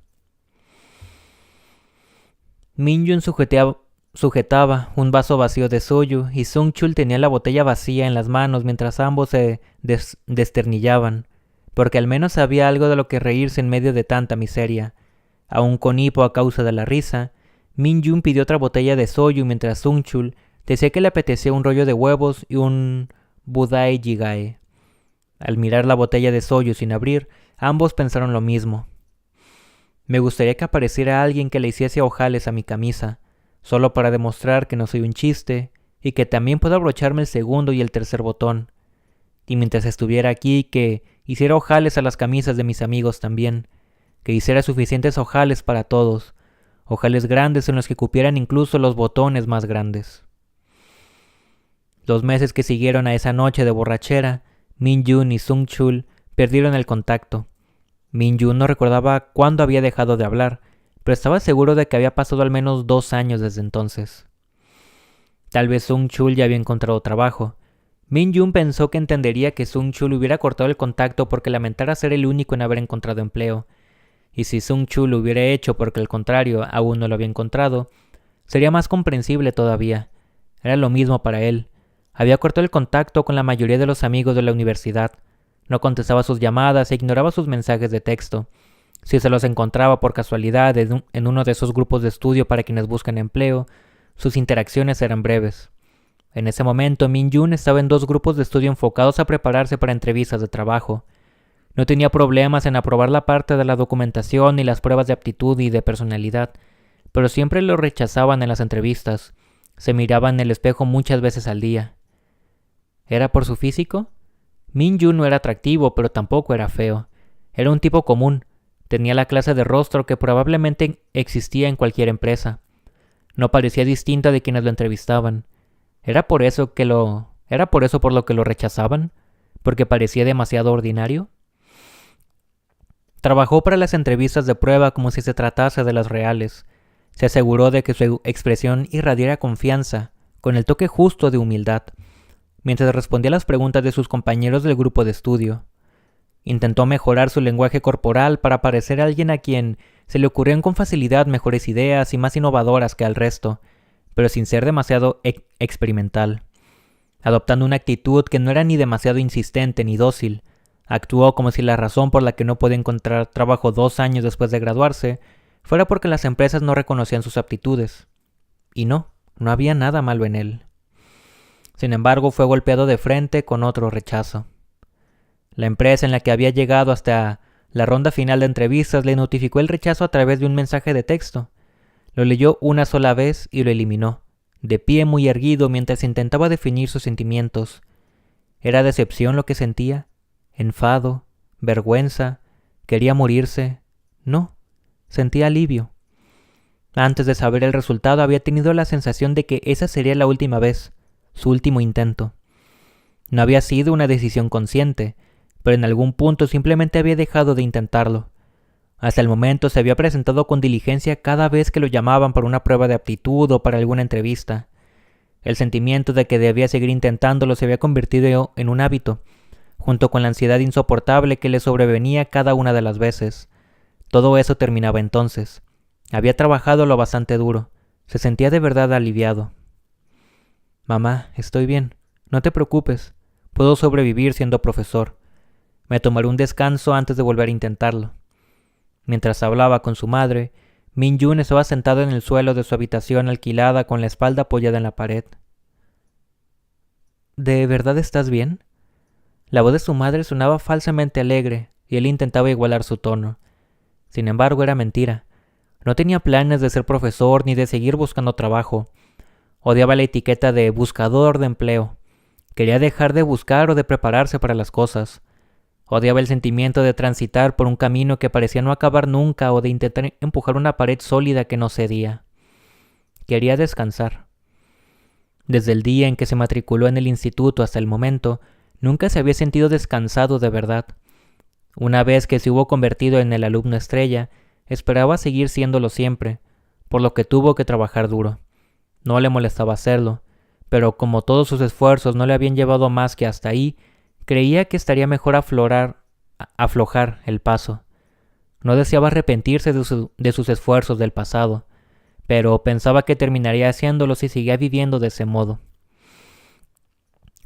Minjun sujetaba un vaso vacío de soju y Sungchul tenía la botella vacía en las manos mientras ambos se desternillaban, porque al menos había algo de lo que reírse en medio de tanta miseria. Aún con hipo a causa de la risa, Minjun pidió otra botella de soju mientras Sungchul decía que le apetecía un rollo de huevos y un budai jigae. Al mirar la botella de soju sin abrir, ambos pensaron lo mismo. Me gustaría que apareciera alguien que le hiciese ojales a mi camisa, solo para demostrar que no soy un chiste y que también puedo abrocharme el segundo y el tercer botón. Y mientras estuviera aquí, que hiciera ojales a las camisas de mis amigos también, que hiciera suficientes ojales para todos, ojales grandes en los que cupieran incluso los botones más grandes. Los meses que siguieron a esa noche de borrachera, Minjun y Sungchul perdieron el contacto. Minjun no recordaba cuándo había dejado de hablar, pero estaba seguro de que había pasado al menos 2 años desde entonces. Tal vez Sungchul ya había encontrado trabajo. Minjun pensó que entendería que Sungchul hubiera cortado el contacto porque lamentara ser el único en haber encontrado empleo. Y si Sungchul lo hubiera hecho porque al contrario aún no lo había encontrado, sería más comprensible todavía. Era lo mismo para él. Había cortado el contacto con la mayoría de los amigos de la universidad. No contestaba sus llamadas e ignoraba sus mensajes de texto. Si se los encontraba por casualidad en uno de esos grupos de estudio para quienes buscan empleo, sus interacciones eran breves. En ese momento, Minjun estaba en 2 grupos de estudio enfocados a prepararse para entrevistas de trabajo. No tenía problemas en aprobar la parte de la documentación y las pruebas de aptitud y de personalidad, pero siempre lo rechazaban en las entrevistas. Se miraba en el espejo muchas veces al día. ¿Era por su físico? Minjun no era atractivo, pero tampoco era feo. Era un tipo común. Tenía la clase de rostro que probablemente existía en cualquier empresa. No parecía distinta de quienes lo entrevistaban. ¿Era por eso por lo que lo rechazaban? ¿Porque parecía demasiado ordinario? Trabajó para las entrevistas de prueba como si se tratase de las reales. Se aseguró de que su expresión irradiara confianza, con el toque justo de humildad, mientras respondía a las preguntas de sus compañeros del grupo de estudio. Intentó mejorar su lenguaje corporal para parecer alguien a quien se le ocurrían con facilidad mejores ideas y más innovadoras que al resto, pero sin ser demasiado experimental. Adoptando una actitud que no era ni demasiado insistente ni dócil, actuó como si la razón por la que no podía encontrar trabajo 2 años después de graduarse fuera porque las empresas no reconocían sus aptitudes. Y no había nada malo en él. Sin embargo, fue golpeado de frente con otro rechazo. La empresa en la que había llegado hasta la ronda final de entrevistas le notificó el rechazo a través de un mensaje de texto. Lo leyó una sola vez y lo eliminó, de pie muy erguido mientras intentaba definir sus sentimientos. ¿Era decepción lo que sentía? ¿Enfado? ¿Vergüenza? ¿Quería morirse? No, sentía alivio. Antes de saber el resultado había tenido la sensación de que esa sería la última vez, su último intento. No había sido una decisión consciente, pero en algún punto simplemente había dejado de intentarlo. Hasta el momento se había presentado con diligencia cada vez que lo llamaban para una prueba de aptitud o para alguna entrevista. El sentimiento de que debía seguir intentándolo se había convertido en un hábito, junto con la ansiedad insoportable que le sobrevenía cada una de las veces. Todo eso terminaba entonces. Había trabajado lo bastante duro. Se sentía de verdad aliviado. Mamá, estoy bien. No te preocupes. Puedo sobrevivir siendo profesor. Me tomaré un descanso antes de volver a intentarlo. Mientras hablaba con su madre, Minjun estaba sentado en el suelo de su habitación alquilada con la espalda apoyada en la pared. ¿De verdad estás bien? La voz de su madre sonaba falsamente alegre y él intentaba igualar su tono. Sin embargo, era mentira. No tenía planes de ser profesor ni de seguir buscando trabajo. Odiaba la etiqueta de buscador de empleo. Quería dejar de buscar o de prepararse para las cosas. Odiaba el sentimiento de transitar por un camino que parecía no acabar nunca o de intentar empujar una pared sólida que no cedía. Quería descansar. Desde el día en que se matriculó en el instituto hasta el momento, nunca se había sentido descansado de verdad. Una vez que se hubo convertido en el alumno estrella, esperaba seguir siéndolo siempre, por lo que tuvo que trabajar duro. No le molestaba hacerlo, pero como todos sus esfuerzos no le habían llevado más que hasta ahí, creía que estaría mejor aflojar el paso. No deseaba arrepentirse de sus esfuerzos del pasado, pero pensaba que terminaría haciéndolo si seguía viviendo de ese modo.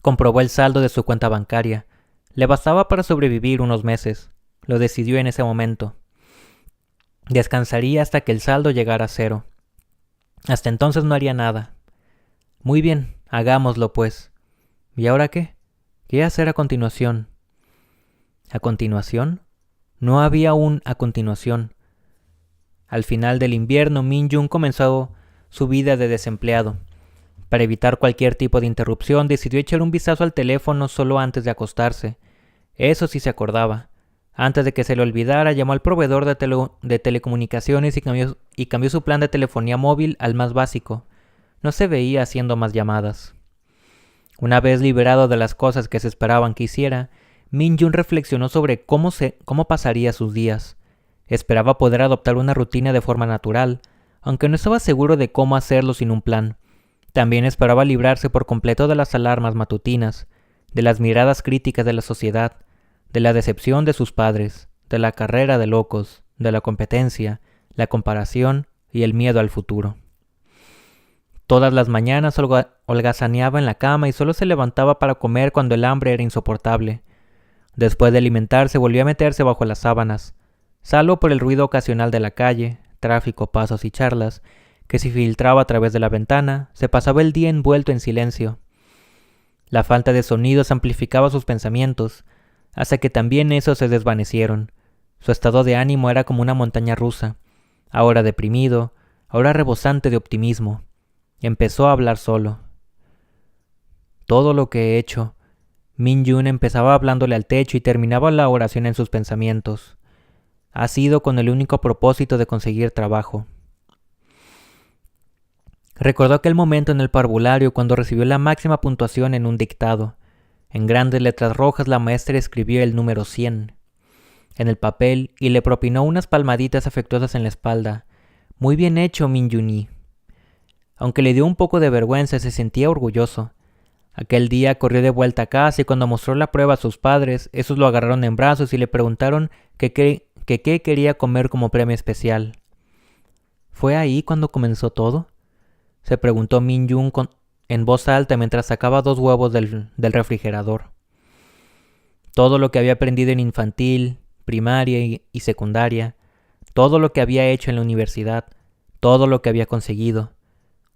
Comprobó el saldo de su cuenta bancaria. Le bastaba para sobrevivir unos meses. Lo decidió en ese momento. Descansaría hasta que el saldo llegara a cero. Hasta entonces no haría nada. Muy bien, hagámoslo pues. ¿Y ahora qué? ¿Qué hacer a continuación? ¿A continuación? No había un a continuación. Al final del invierno, Min-jung comenzó su vida de desempleado. Para evitar cualquier tipo de interrupción, decidió echar un vistazo al teléfono solo antes de acostarse. Eso sí se acordaba. Antes de que se le olvidara, llamó al proveedor de telecomunicaciones y cambió su plan de telefonía móvil al más básico. No se veía haciendo más llamadas. Una vez liberado de las cosas que se esperaban que hiciera, Min-jung reflexionó sobre cómo pasaría sus días. Esperaba poder adoptar una rutina de forma natural, aunque no estaba seguro de cómo hacerlo sin un plan. También esperaba librarse por completo de las alarmas matutinas, de las miradas críticas de la sociedad, de la decepción de sus padres, de la carrera de locos, de la competencia, la comparación y el miedo al futuro. Todas las mañanas holgazaneaba en la cama y solo se levantaba para comer cuando el hambre era insoportable. Después de alimentarse volvió a meterse bajo las sábanas, salvo por el ruido ocasional de la calle, tráfico, pasos y charlas, que se filtraba a través de la ventana, se pasaba el día envuelto en silencio. La falta de sonidos amplificaba sus pensamientos, hasta que también esos se desvanecieron. Su estado de ánimo era como una montaña rusa, ahora deprimido, ahora rebosante de optimismo. Empezó a hablar solo. Todo lo que he hecho. Min-jung empezaba hablándole al techo y terminaba la oración en sus pensamientos. Ha sido con el único propósito de conseguir trabajo. Recordó aquel momento en el parvulario cuando recibió la máxima puntuación en un dictado. En grandes letras rojas la maestra escribió el número 100 en el papel y le propinó unas palmaditas afectuosas en la espalda. Muy bien hecho, Min-jung. Aunque le dio un poco de vergüenza, se sentía orgulloso. Aquel día corrió de vuelta a casa y cuando mostró la prueba a sus padres, esos lo agarraron en brazos y le preguntaron qué quería comer como premio especial. ¿Fue ahí cuando comenzó todo?, se preguntó Min-jung en voz alta mientras sacaba 2 huevos del refrigerador. Todo lo que había aprendido en infantil, primaria y secundaria, todo lo que había hecho en la universidad, todo lo que había conseguido.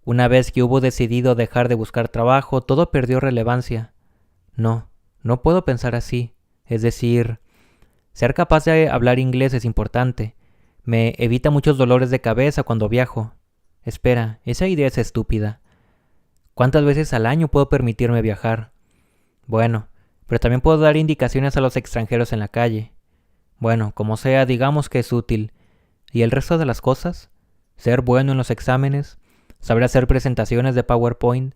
Una vez que hubo decidido dejar de buscar trabajo, todo perdió relevancia. No puedo pensar así. Es decir, ser capaz de hablar inglés es importante. Me evita muchos dolores de cabeza cuando viajo. Espera, esa idea es estúpida. ¿Cuántas veces al año puedo permitirme viajar? Bueno, pero también puedo dar indicaciones a los extranjeros en la calle. Bueno, como sea, digamos que es útil. ¿Y el resto de las cosas? Ser bueno en los exámenes, saber hacer presentaciones de PowerPoint,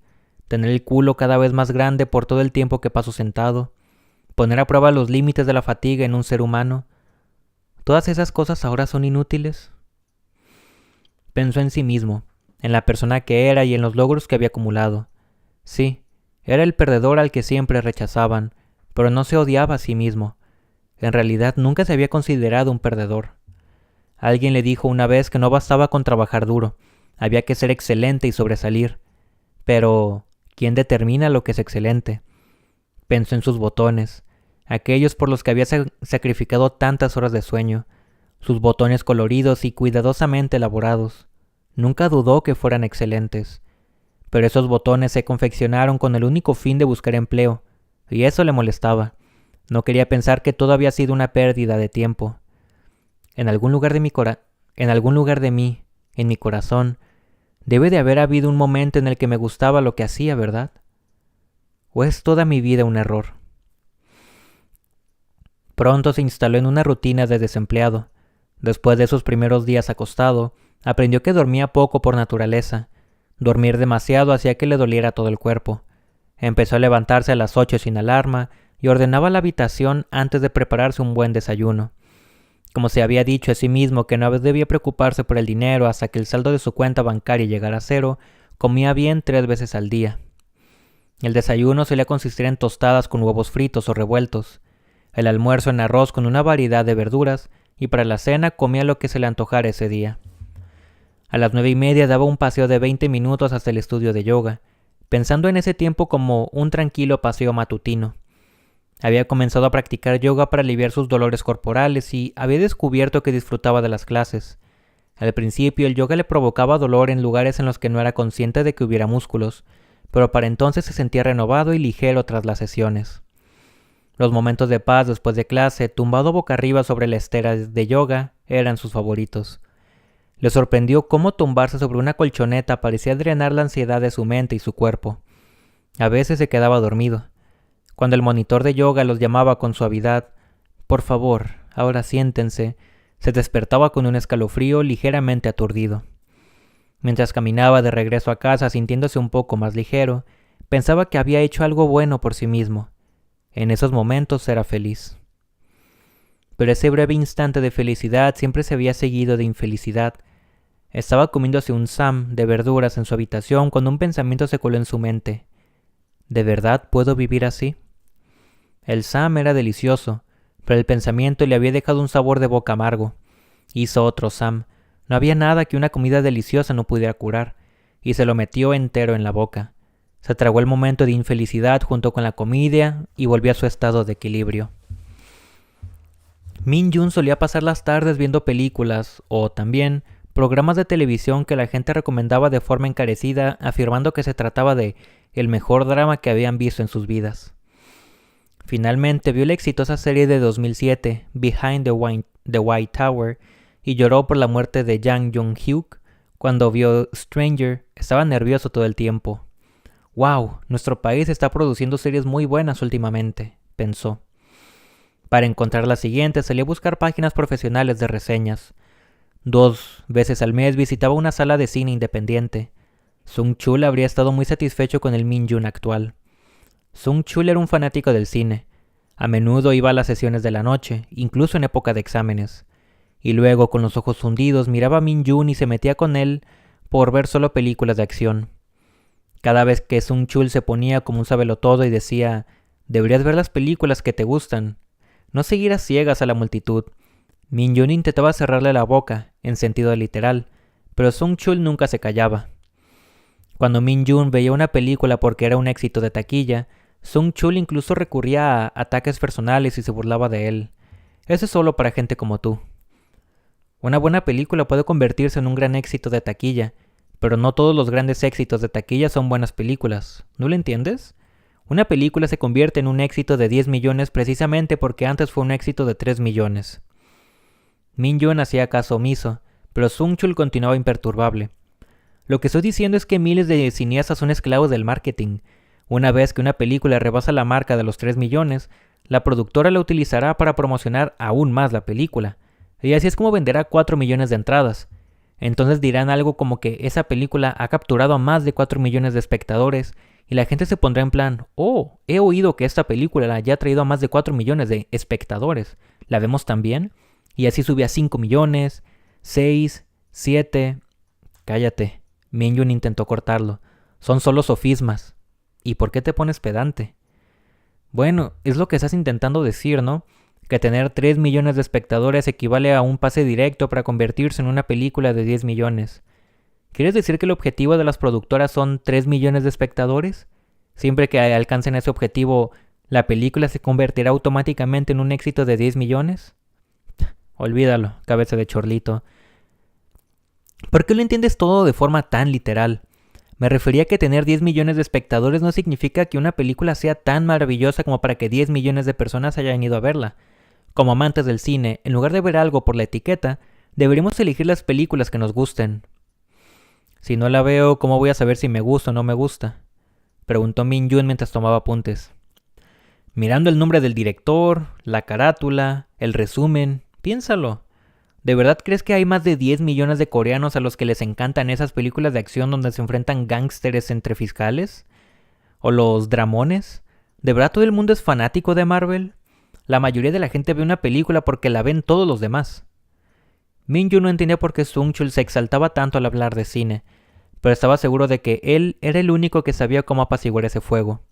tener el culo cada vez más grande por todo el tiempo que paso sentado, poner a prueba los límites de la fatiga en un ser humano. ¿Todas esas cosas ahora son inútiles? Pensó en sí mismo, en la persona que era y en los logros que había acumulado. Sí, era el perdedor al que siempre rechazaban, pero no se odiaba a sí mismo. En realidad nunca se había considerado un perdedor. Alguien le dijo una vez que no bastaba con trabajar duro, había que ser excelente y sobresalir. Pero, ¿quién determina lo que es excelente? Pensó en sus botones, aquellos por los que había sacrificado tantas horas de sueño, sus botones coloridos y cuidadosamente elaborados. Nunca dudó que fueran excelentes. Pero esos botones se confeccionaron con el único fin de buscar empleo, y eso le molestaba. No quería pensar que todo había sido una pérdida de tiempo. En algún lugar de mí, en mi corazón, debe de haber habido un momento en el que me gustaba lo que hacía, ¿verdad? ¿O es toda mi vida un error? Pronto se instaló en una rutina de desempleado. Después de esos primeros días acostado, aprendió que dormía poco por naturaleza. Dormir demasiado hacía que le doliera todo el cuerpo. Empezó a levantarse a las 8 sin alarma y ordenaba la habitación antes de prepararse un buen desayuno. Como se había dicho a sí mismo que no debía preocuparse por el dinero hasta que el saldo de su cuenta bancaria llegara a cero, comía bien 3 veces al día. El desayuno solía consistir en tostadas con huevos fritos o revueltos, el almuerzo en arroz con una variedad de verduras, y para la cena comía lo que se le antojara ese día. A las 9:30 daba un paseo de 20 minutos hasta el estudio de yoga, pensando en ese tiempo como un tranquilo paseo matutino. Había comenzado a practicar yoga para aliviar sus dolores corporales y había descubierto que disfrutaba de las clases. Al principio el yoga le provocaba dolor en lugares en los que no era consciente de que hubiera músculos, pero para entonces se sentía renovado y ligero tras las sesiones. Los momentos de paz después de clase, tumbado boca arriba sobre la estera de yoga, eran sus favoritos. Le sorprendió cómo tumbarse sobre una colchoneta parecía drenar la ansiedad de su mente y su cuerpo. A veces se quedaba dormido. Cuando el monitor de yoga los llamaba con suavidad, «Por favor, ahora siéntense», se despertaba con un escalofrío ligeramente aturdido. Mientras caminaba de regreso a casa sintiéndose un poco más ligero, pensaba que había hecho algo bueno por sí mismo. En esos momentos era feliz. Pero ese breve instante de felicidad siempre se había seguido de infelicidad. Estaba comiéndose un sam de verduras en su habitación cuando un pensamiento se coló en su mente. ¿De verdad puedo vivir así? El sam era delicioso, pero el pensamiento le había dejado un sabor de boca amargo. Hizo otro sam. No había nada que una comida deliciosa no pudiera curar, y se lo metió entero en la boca. Se tragó el momento de infelicidad junto con la comida y volvió a su estado de equilibrio. Min-jun solía pasar las tardes viendo películas, o también programas de televisión que la gente recomendaba de forma encarecida, afirmando que se trataba de el mejor drama que habían visto en sus vidas. Finalmente vio la exitosa serie de 2007, Behind the White Tower, y lloró por la muerte de Jang Jong-hyuk. Cuando vio Stranger, estaba nervioso todo el tiempo. «Wow, nuestro país está produciendo series muy buenas últimamente», pensó. Para encontrar la siguiente, salía a buscar páginas profesionales de reseñas. 2 veces al mes visitaba una sala de cine independiente. Sung-chul habría estado muy satisfecho con el Min-jun actual. Sung-chul era un fanático del cine. A menudo iba a las sesiones de la noche, incluso en época de exámenes. Y luego, con los ojos hundidos, miraba a Min-jun y se metía con él por ver solo películas de acción. Cada vez que Sung-chul se ponía como un sabelotodo y decía, «Deberías ver las películas que te gustan. No seguir a ciegas a la multitud». Min-jun intentaba cerrarle la boca, en sentido literal, pero Sung-chul nunca se callaba. Cuando Min-jun veía una película porque era un éxito de taquilla, Sung-chul incluso recurría a ataques personales y se burlaba de él. «Eso es solo para gente como tú». Una buena película puede convertirse en un gran éxito de taquilla, pero no todos los grandes éxitos de taquilla son buenas películas. ¿No lo entiendes? Una película se convierte en un éxito de 10 millones precisamente porque antes fue un éxito de 3 millones. Min-jun hacía caso omiso, pero Sung-chul continuaba imperturbable. Lo que estoy diciendo es que miles de cineastas son esclavos del marketing. Una vez que una película rebasa la marca de los 3 millones, la productora la utilizará para promocionar aún más la película. Y así es como venderá 4 millones de entradas. Entonces dirán algo como que esa película ha capturado a más de 4 millones de espectadores y la gente se pondrá en plan, «Oh, he oído que esta película ya ha traído a más de 4 millones de espectadores. ¿La vemos también?» Y así sube a 5 millones, 6, 7... Cállate. Min-jun intentó cortarlo. Son solo sofismas. ¿Y por qué te pones pedante? Bueno, es lo que estás intentando decir, ¿no? Que tener 3 millones de espectadores equivale a un pase directo para convertirse en una película de 10 millones. ¿Quieres decir que el objetivo de las productoras son 3 millones de espectadores? Siempre que alcancen ese objetivo, ¿la película se convertirá automáticamente en un éxito de 10 millones? Olvídalo, cabeza de chorlito. ¿Por qué lo entiendes todo de forma tan literal? Me refería a que tener 10 millones de espectadores no significa que una película sea tan maravillosa como para que 10 millones de personas hayan ido a verla. Como amantes del cine, en lugar de ver algo por la etiqueta, deberíamos elegir las películas que nos gusten. Si no la veo, ¿cómo voy a saber si me gusta o no me gusta?, preguntó Min-jun mientras tomaba apuntes. Mirando el nombre del director, la carátula, el resumen, piénsalo. ¿De verdad crees que hay más de 10 millones de coreanos a los que les encantan esas películas de acción donde se enfrentan gángsteres entre fiscales? ¿O los dramones? ¿De verdad todo el mundo es fanático de Marvel? La mayoría de la gente ve una película porque la ven todos los demás. Min-jun no entendía por qué Sung-chul se exaltaba tanto al hablar de cine, pero estaba seguro de que él era el único que sabía cómo apaciguar ese fuego.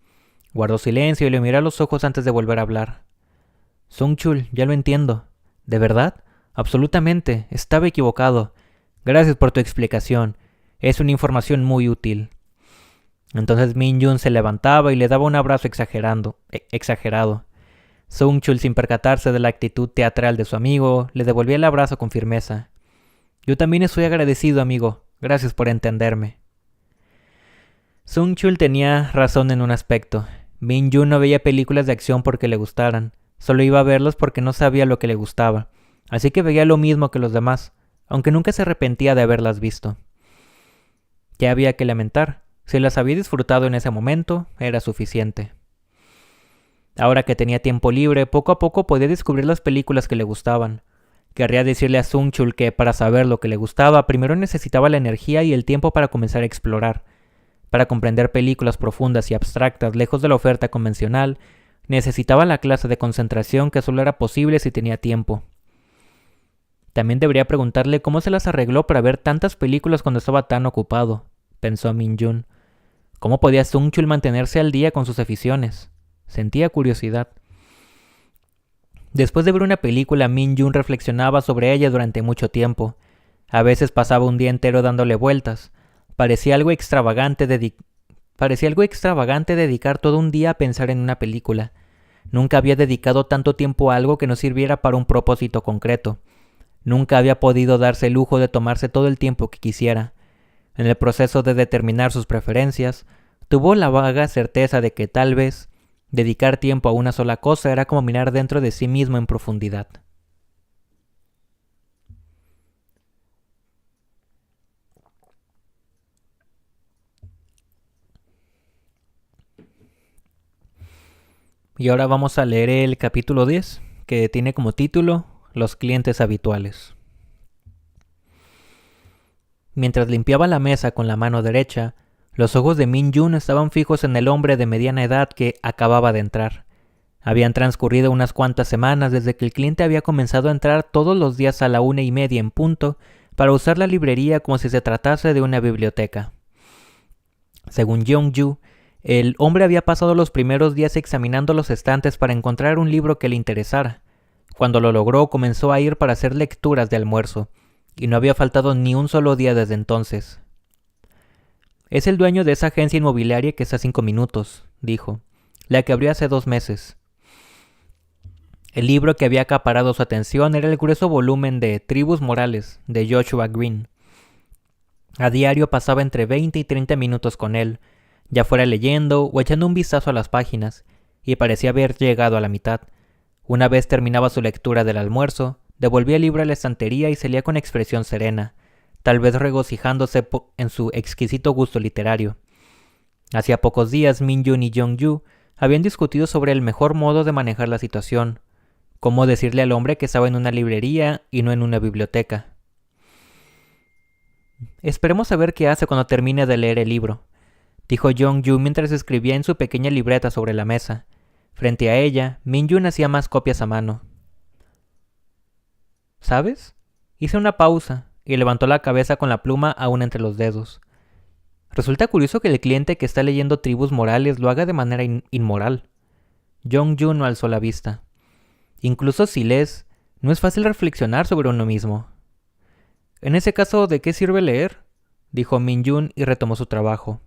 Guardó silencio y le miró a los ojos antes de volver a hablar. Sung-chul, ya lo entiendo. ¿De verdad? Absolutamente, estaba equivocado. Gracias por tu explicación. Es una información muy útil. Entonces Min-jun se levantaba y le daba un abrazo exagerado. Sung-chul, sin percatarse de la actitud teatral de su amigo, le devolvía el abrazo con firmeza. Yo también estoy agradecido, amigo. Gracias por entenderme. Sung-chul tenía razón en un aspecto. Min-jun no veía películas de acción porque le gustaran. Solo iba a verlos porque no sabía lo que le gustaba. Así que veía lo mismo que los demás, aunque nunca se arrepentía de haberlas visto. ¿Qué había que lamentar? Si las había disfrutado en ese momento, era suficiente. Ahora que tenía tiempo libre, poco a poco podía descubrir las películas que le gustaban. Querría decirle a Sung-chul que para saber lo que le gustaba, primero necesitaba la energía y el tiempo para comenzar a explorar. Para comprender películas profundas y abstractas lejos de la oferta convencional, necesitaba la clase de concentración que solo era posible si tenía tiempo. También debería preguntarle cómo se las arregló para ver tantas películas cuando estaba tan ocupado, pensó Min-jun. ¿Cómo podía Sung-chul mantenerse al día con sus aficiones? Sentía curiosidad. Después de ver una película, Min-jun reflexionaba sobre ella durante mucho tiempo. A veces pasaba un día entero dándole vueltas. Parecía algo extravagante dedicar todo un día a pensar en una película. Nunca había dedicado tanto tiempo a algo que no sirviera para un propósito concreto. Nunca había podido darse el lujo de tomarse todo el tiempo que quisiera. En el proceso de determinar sus preferencias, tuvo la vaga certeza de que tal vez dedicar tiempo a una sola cosa era como mirar dentro de sí mismo en profundidad. Y ahora vamos a leer el capítulo 10, que tiene como título Los clientes habituales. Mientras limpiaba la mesa con la mano derecha, los ojos de Min-jun estaban fijos en el hombre de mediana edad que acababa de entrar. Habían transcurrido unas cuantas semanas desde que el cliente había comenzado a entrar todos los días a la 1:30 en punto para usar la librería como si se tratase de una biblioteca. Según Jong-ju, el hombre había pasado los primeros días examinando los estantes para encontrar un libro que le interesara. Cuando lo logró, comenzó a ir para hacer lecturas de almuerzo, y no había faltado ni un solo día desde entonces. Es el dueño de esa agencia inmobiliaria que está a 5 minutos, dijo, la que abrió hace 2 meses. El libro que había acaparado su atención era el grueso volumen de Tribus Morales, de Joshua Green. A diario pasaba entre 20 y 30 minutos con él, ya fuera leyendo o echando un vistazo a las páginas, y parecía haber llegado a la mitad. Una vez terminaba su lectura del almuerzo, devolvía el libro a la estantería y salía con expresión serena, tal vez regocijándose en su exquisito gusto literario. Hacía pocos días Min-jun y Jong-ju habían discutido sobre el mejor modo de manejar la situación, cómo decirle al hombre que estaba en una librería y no en una biblioteca. Esperemos a ver qué hace cuando termine de leer el libro, dijo Jong-ju mientras escribía en su pequeña libreta sobre la mesa. Frente a ella, Min-jun hacía más copias a mano. ¿Sabes? Hice una pausa y levantó la cabeza con la pluma aún entre los dedos. Resulta curioso que el cliente que está leyendo Tribus Morales lo haga de manera inmoral. Jong-ju no alzó la vista. Incluso si lees, no es fácil reflexionar sobre uno mismo. En ese caso, ¿de qué sirve leer?, dijo Min-jun y retomó su trabajo.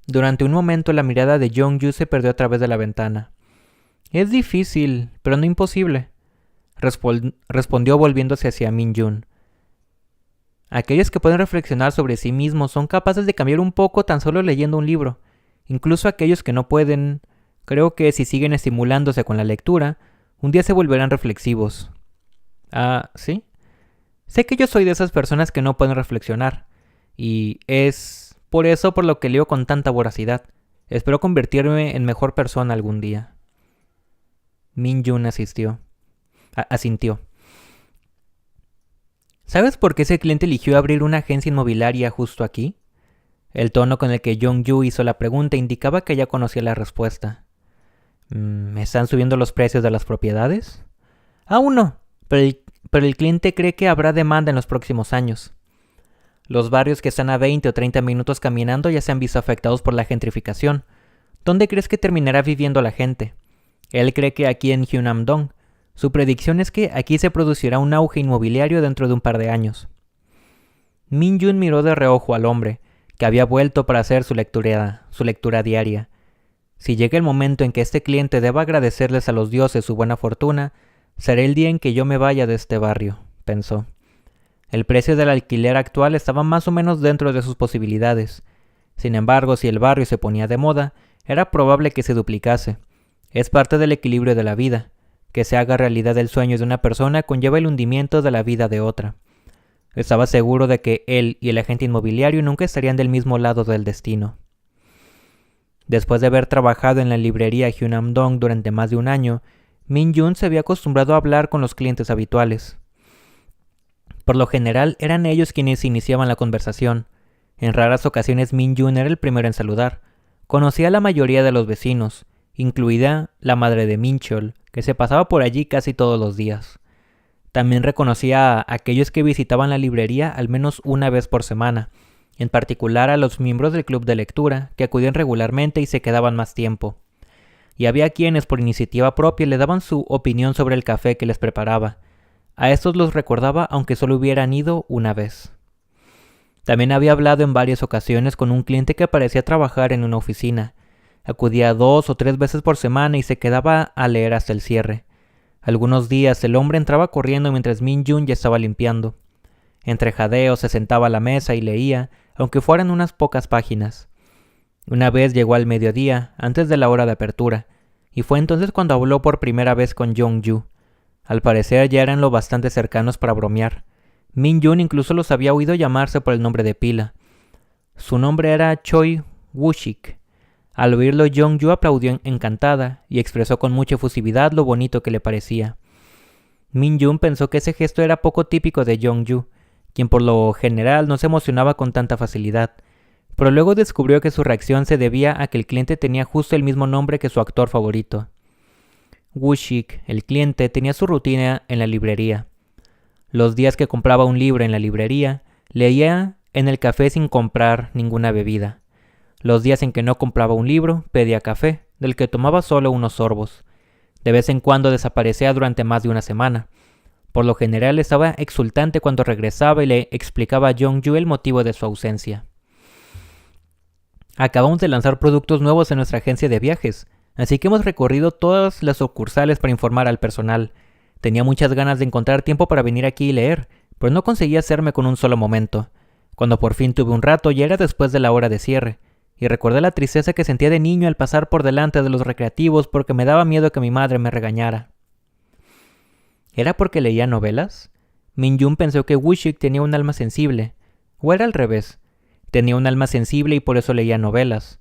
Durante un momento la mirada de Jong-ju se perdió a través de la ventana. Es difícil, pero no imposible, respondió volviéndose hacia Min-jun. Aquellos que pueden reflexionar sobre sí mismos son capaces de cambiar un poco tan solo leyendo un libro. Incluso aquellos que no pueden, creo que si siguen estimulándose con la lectura, un día se volverán reflexivos. Ah, ¿sí? Sé que yo soy de esas personas que no pueden reflexionar, y es por eso por lo que leo con tanta voracidad. Espero convertirme en mejor persona algún día. Min-jun asintió. ¿Sabes por qué ese cliente eligió abrir una agencia inmobiliaria justo aquí? El tono con el que Jong-ju hizo la pregunta indicaba que ya conocía la respuesta. ¿Están subiendo los precios de las propiedades? Aún no, pero el cliente cree que habrá demanda en los próximos años. Los barrios que están a 20 o 30 minutos caminando ya se han visto afectados por la gentrificación. ¿Dónde crees que terminará viviendo la gente? Él cree que aquí en Hyunam-dong. Su predicción es que aquí se producirá un auge inmobiliario dentro de un par de años. Min Jun miró de reojo al hombre, que había vuelto para hacer su lectura diaria. Si llega el momento en que este cliente deba agradecerles a los dioses su buena fortuna, será el día en que yo me vaya de este barrio, pensó. El precio del alquiler actual estaba más o menos dentro de sus posibilidades. Sin embargo, si el barrio se ponía de moda, era probable que se duplicase. Es parte del equilibrio de la vida. Que se haga realidad el sueño de una persona conlleva el hundimiento de la vida de otra. Estaba seguro de que él y el agente inmobiliario nunca estarían del mismo lado del destino. Después de haber trabajado en la librería Hyunam-dong durante más de un año, Min Jun se había acostumbrado a hablar con los clientes habituales. Por lo general eran ellos quienes iniciaban la conversación. En raras ocasiones Min Jun era el primero en saludar. Conocía a la mayoría de los vecinos, incluida la madre de Min Chol, que se pasaba por allí casi todos los días. También reconocía a aquellos que visitaban la librería al menos una vez por semana, en particular a los miembros del club de lectura, que acudían regularmente y se quedaban más tiempo. Y había quienes por iniciativa propia le daban su opinión sobre el café que les preparaba. A estos los recordaba aunque solo hubieran ido una vez. También había hablado en varias ocasiones con un cliente que parecía trabajar en una oficina. Acudía 2 o 3 veces por semana y se quedaba a leer hasta el cierre. Algunos días el hombre entraba corriendo mientras Min Jun ya estaba limpiando. Entre jadeos se sentaba a la mesa y leía, aunque fueran unas pocas páginas. Una vez llegó al mediodía, antes de la hora de apertura, y fue entonces cuando habló por primera vez con Jong-ju. Al parecer ya eran lo bastante cercanos para bromear. Min Jun incluso los había oído llamarse por el nombre de pila. Su nombre era Choi Woo-shik. Al oírlo, Jong-ju aplaudió encantada y expresó con mucha efusividad lo bonito que le parecía. Min Jun pensó que ese gesto era poco típico de Jong-ju, quien por lo general no se emocionaba con tanta facilidad, pero luego descubrió que su reacción se debía a que el cliente tenía justo el mismo nombre que su actor favorito. Woo-shik, el cliente, tenía su rutina en la librería. Los días que compraba un libro en la librería, leía en el café sin comprar ninguna bebida. Los días en que no compraba un libro, pedía café, del que tomaba solo unos sorbos. De vez en cuando desaparecía durante más de una semana. Por lo general estaba exultante cuando regresaba y le explicaba a Jong-ju el motivo de su ausencia. Acabamos de lanzar productos nuevos en nuestra agencia de viajes, así que hemos recorrido todas las sucursales para informar al personal. Tenía muchas ganas de encontrar tiempo para venir aquí y leer, pero no conseguía hacerme con un solo momento. Cuando por fin tuve un rato ya era después de la hora de cierre, y recordé la tristeza que sentía de niño al pasar por delante de los recreativos porque me daba miedo que mi madre me regañara. ¿Era porque leía novelas? Min Jun pensó que Woo-shik tenía un alma sensible, o era al revés. Tenía un alma sensible y por eso leía novelas.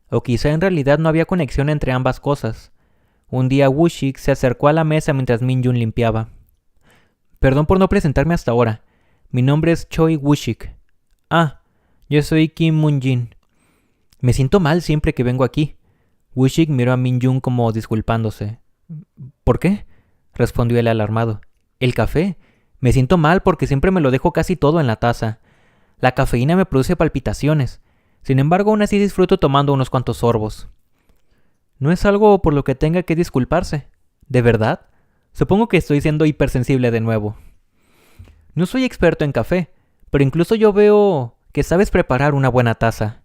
O quizá en realidad no había conexión entre ambas cosas. Un día Woo-shik se acercó a la mesa mientras Min Jun limpiaba. Perdón por no presentarme hasta ahora. Mi nombre es Choi Woo-shik. Ah, yo soy Kim Moon-jin. Me siento mal siempre que vengo aquí. Woo-shik miró a Min Jun como disculpándose. ¿Por qué? Respondió él alarmado. ¿El café? Me siento mal porque siempre me lo dejo casi todo en la taza. La cafeína me produce palpitaciones. Sin embargo, aún así disfruto tomando unos cuantos sorbos. No es algo por lo que tenga que disculparse. ¿De verdad? Supongo que estoy siendo hipersensible de nuevo. No soy experto en café, pero incluso yo veo que sabes preparar una buena taza.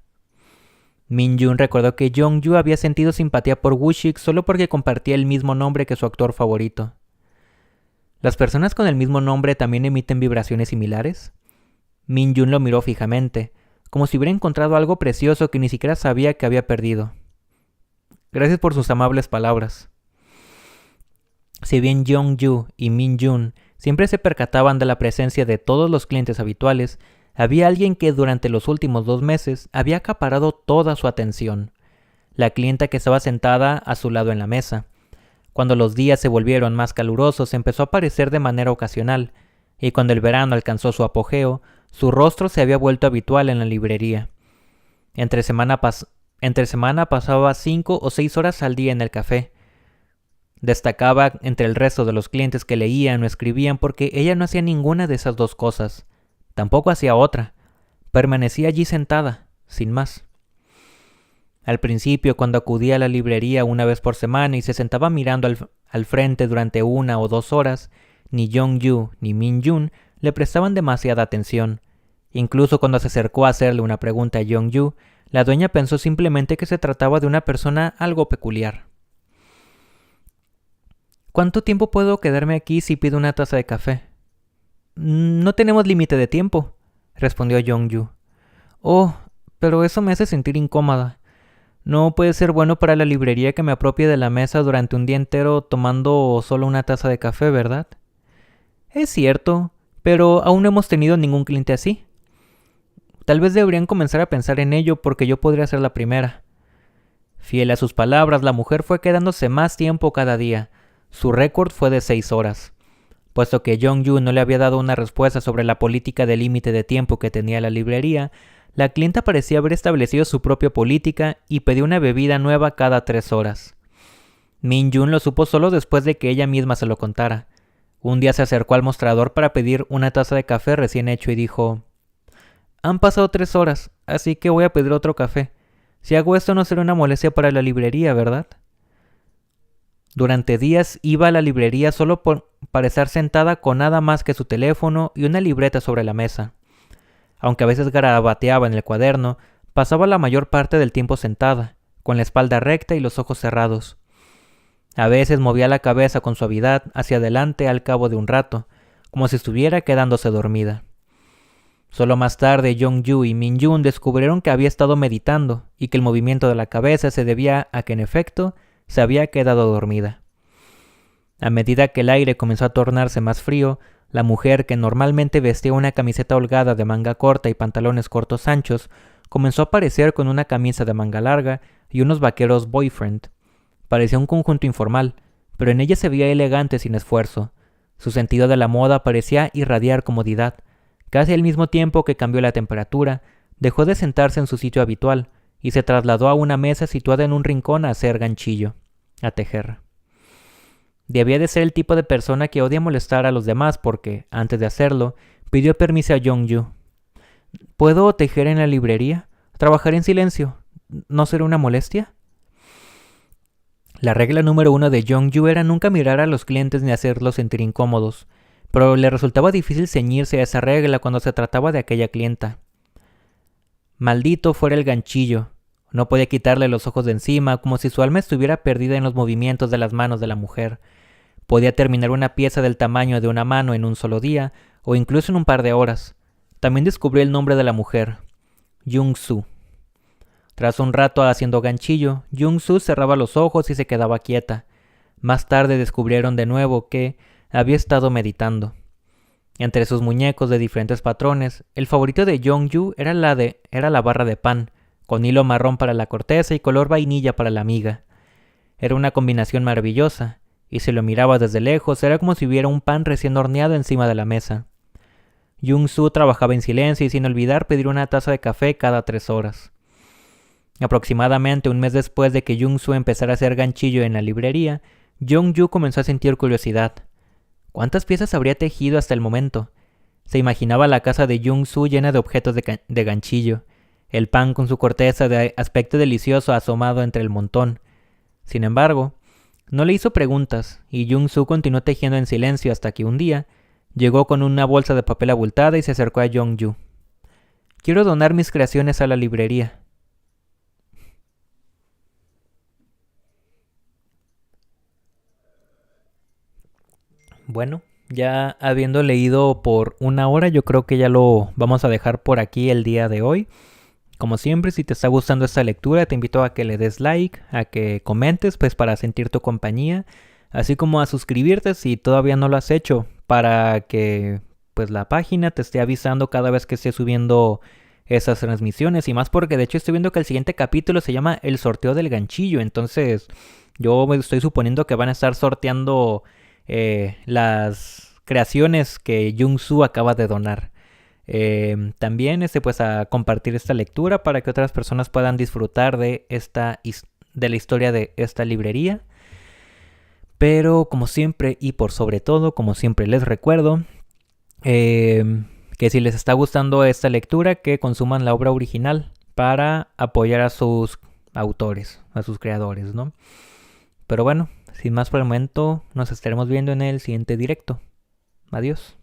Min Jun recordó que Jong-ju había sentido simpatía por Woo-shik solo porque compartía el mismo nombre que su actor favorito. ¿Las personas con el mismo nombre también emiten vibraciones similares? Min Jun lo miró fijamente, como si hubiera encontrado algo precioso que ni siquiera sabía que había perdido. Gracias por sus amables palabras. Si bien Jong-ju y Min Jun siempre se percataban de la presencia de todos los clientes habituales, había alguien que durante los últimos 2 meses había acaparado toda su atención. La clienta que estaba sentada a su lado en la mesa. Cuando los días se volvieron más calurosos, empezó a aparecer de manera ocasional, y cuando el verano alcanzó su apogeo, su rostro se había vuelto habitual en la librería. Entre semana pasaba 5 o 6 horas al día en el café. Destacaba entre el resto de los clientes que leían o escribían porque ella no hacía ninguna de esas 2 cosas. Tampoco hacía otra. Permanecía allí sentada, sin más. Al principio, cuando acudía a la librería una vez por semana y se sentaba mirando al frente durante 1 o 2 horas, ni Jong-yu ni Min-jun le prestaban demasiada atención. Incluso cuando se acercó a hacerle una pregunta a Jong-yu, la dueña pensó simplemente que se trataba de una persona algo peculiar. ¿Cuánto tiempo puedo quedarme aquí si pido una taza de café? No tenemos límite de tiempo, respondió Jong-yu. Oh, pero eso me hace sentir incómoda. No puede ser bueno para la librería que me apropie de la mesa durante un día entero tomando solo una taza de café, ¿verdad? Es cierto, pero aún no hemos tenido ningún cliente así. Tal vez deberían comenzar a pensar en ello porque yo podría ser la primera. Fiel a sus palabras, la mujer fue quedándose más tiempo cada día. Su récord fue de 6 horas. Puesto que Jong-yu no le había dado una respuesta sobre la política de límite de tiempo que tenía la librería, la clienta parecía haber establecido su propia política y pedía una bebida nueva cada 3 horas. Min-jun lo supo solo después de que ella misma se lo contara. Un día se acercó al mostrador para pedir una taza de café recién hecho y dijo: «Han pasado 3 horas, así que voy a pedir otro café. Si hago esto no será una molestia para la librería, ¿verdad?». Durante días iba a la librería solo para estar sentada con nada más que su teléfono y una libreta sobre la mesa. Aunque a veces garabateaba en el cuaderno, pasaba la mayor parte del tiempo sentada, con la espalda recta y los ojos cerrados. A veces movía la cabeza con suavidad hacia adelante al cabo de un rato, como si estuviera quedándose dormida. Solo más tarde Jong-yu y Min-jun descubrieron que había estado meditando y que el movimiento de la cabeza se debía a que en efecto se había quedado dormida. A medida que el aire comenzó a tornarse más frío, la mujer, que normalmente vestía una camiseta holgada de manga corta y pantalones cortos anchos, comenzó a aparecer con una camisa de manga larga y unos vaqueros boyfriend. Parecía un conjunto informal, pero en ella se veía elegante sin esfuerzo. Su sentido de la moda parecía irradiar comodidad. Casi al mismo tiempo que cambió la temperatura, dejó de sentarse en su sitio habitual y se trasladó a una mesa situada en un rincón a hacer ganchillo, a tejer. Debía de ser el tipo de persona que odia molestar a los demás porque, antes de hacerlo, pidió permiso a Jong-yu. ¿Puedo tejer en la librería? ¿Trabajar en silencio? ¿No será una molestia? La regla número 1 de Jong-yu era nunca mirar a los clientes ni hacerlos sentir incómodos, pero le resultaba difícil ceñirse a esa regla cuando se trataba de aquella clienta. Maldito fuera el ganchillo. No podía quitarle los ojos de encima, como si su alma estuviera perdida en los movimientos de las manos de la mujer. Podía terminar una pieza del tamaño de una mano en un solo día, o incluso en un par de horas. También descubrió el nombre de la mujer: Jung-soo. Tras un rato haciendo ganchillo, Jung-soo cerraba los ojos y se quedaba quieta. Más tarde descubrieron de nuevo que había estado meditando. Entre sus muñecos de diferentes patrones, el favorito de Jong-yu era la barra de pan, con hilo marrón para la corteza y color vainilla para la miga. Era una combinación maravillosa, y si lo miraba desde lejos era como si hubiera un pan recién horneado encima de la mesa. Jung-soo trabajaba en silencio y sin olvidar pedir una taza de café cada 3 horas. Aproximadamente un mes después de que Jung-soo empezara a hacer ganchillo en la librería, Jong-yu comenzó a sentir curiosidad. ¿Cuántas piezas habría tejido hasta el momento? Se imaginaba la casa de Jung-soo llena de objetos de ganchillo, el pan con su corteza de aspecto delicioso asomado entre el montón. Sin embargo, no le hizo preguntas, y Jung-soo continuó tejiendo en silencio hasta que un día llegó con una bolsa de papel abultada y se acercó a Jong-yu. «Quiero donar mis creaciones a la librería». Bueno, ya habiendo leído por 1 hora, yo creo que ya lo vamos a dejar por aquí el día de hoy. Como siempre, si te está gustando esta lectura, te invito a que le des like, a que comentes, pues para sentir tu compañía, así como a suscribirte si todavía no lo has hecho, para que pues la página te esté avisando cada vez que esté subiendo esas transmisiones, y más porque de hecho estoy viendo que el siguiente capítulo se llama El sorteo del ganchillo, entonces yo me estoy suponiendo que van a estar sorteando las creaciones que Jung-soo acaba de donar. También pues a compartir esta lectura para que otras personas puedan disfrutar de la historia de esta librería. Pero como siempre y por sobre todo, como siempre les recuerdo que si les está gustando esta lectura, que consuman la obra original para apoyar a sus autores, a sus creadores, ¿no? Pero bueno, sin más por el momento, nos estaremos viendo en el siguiente directo. Adiós.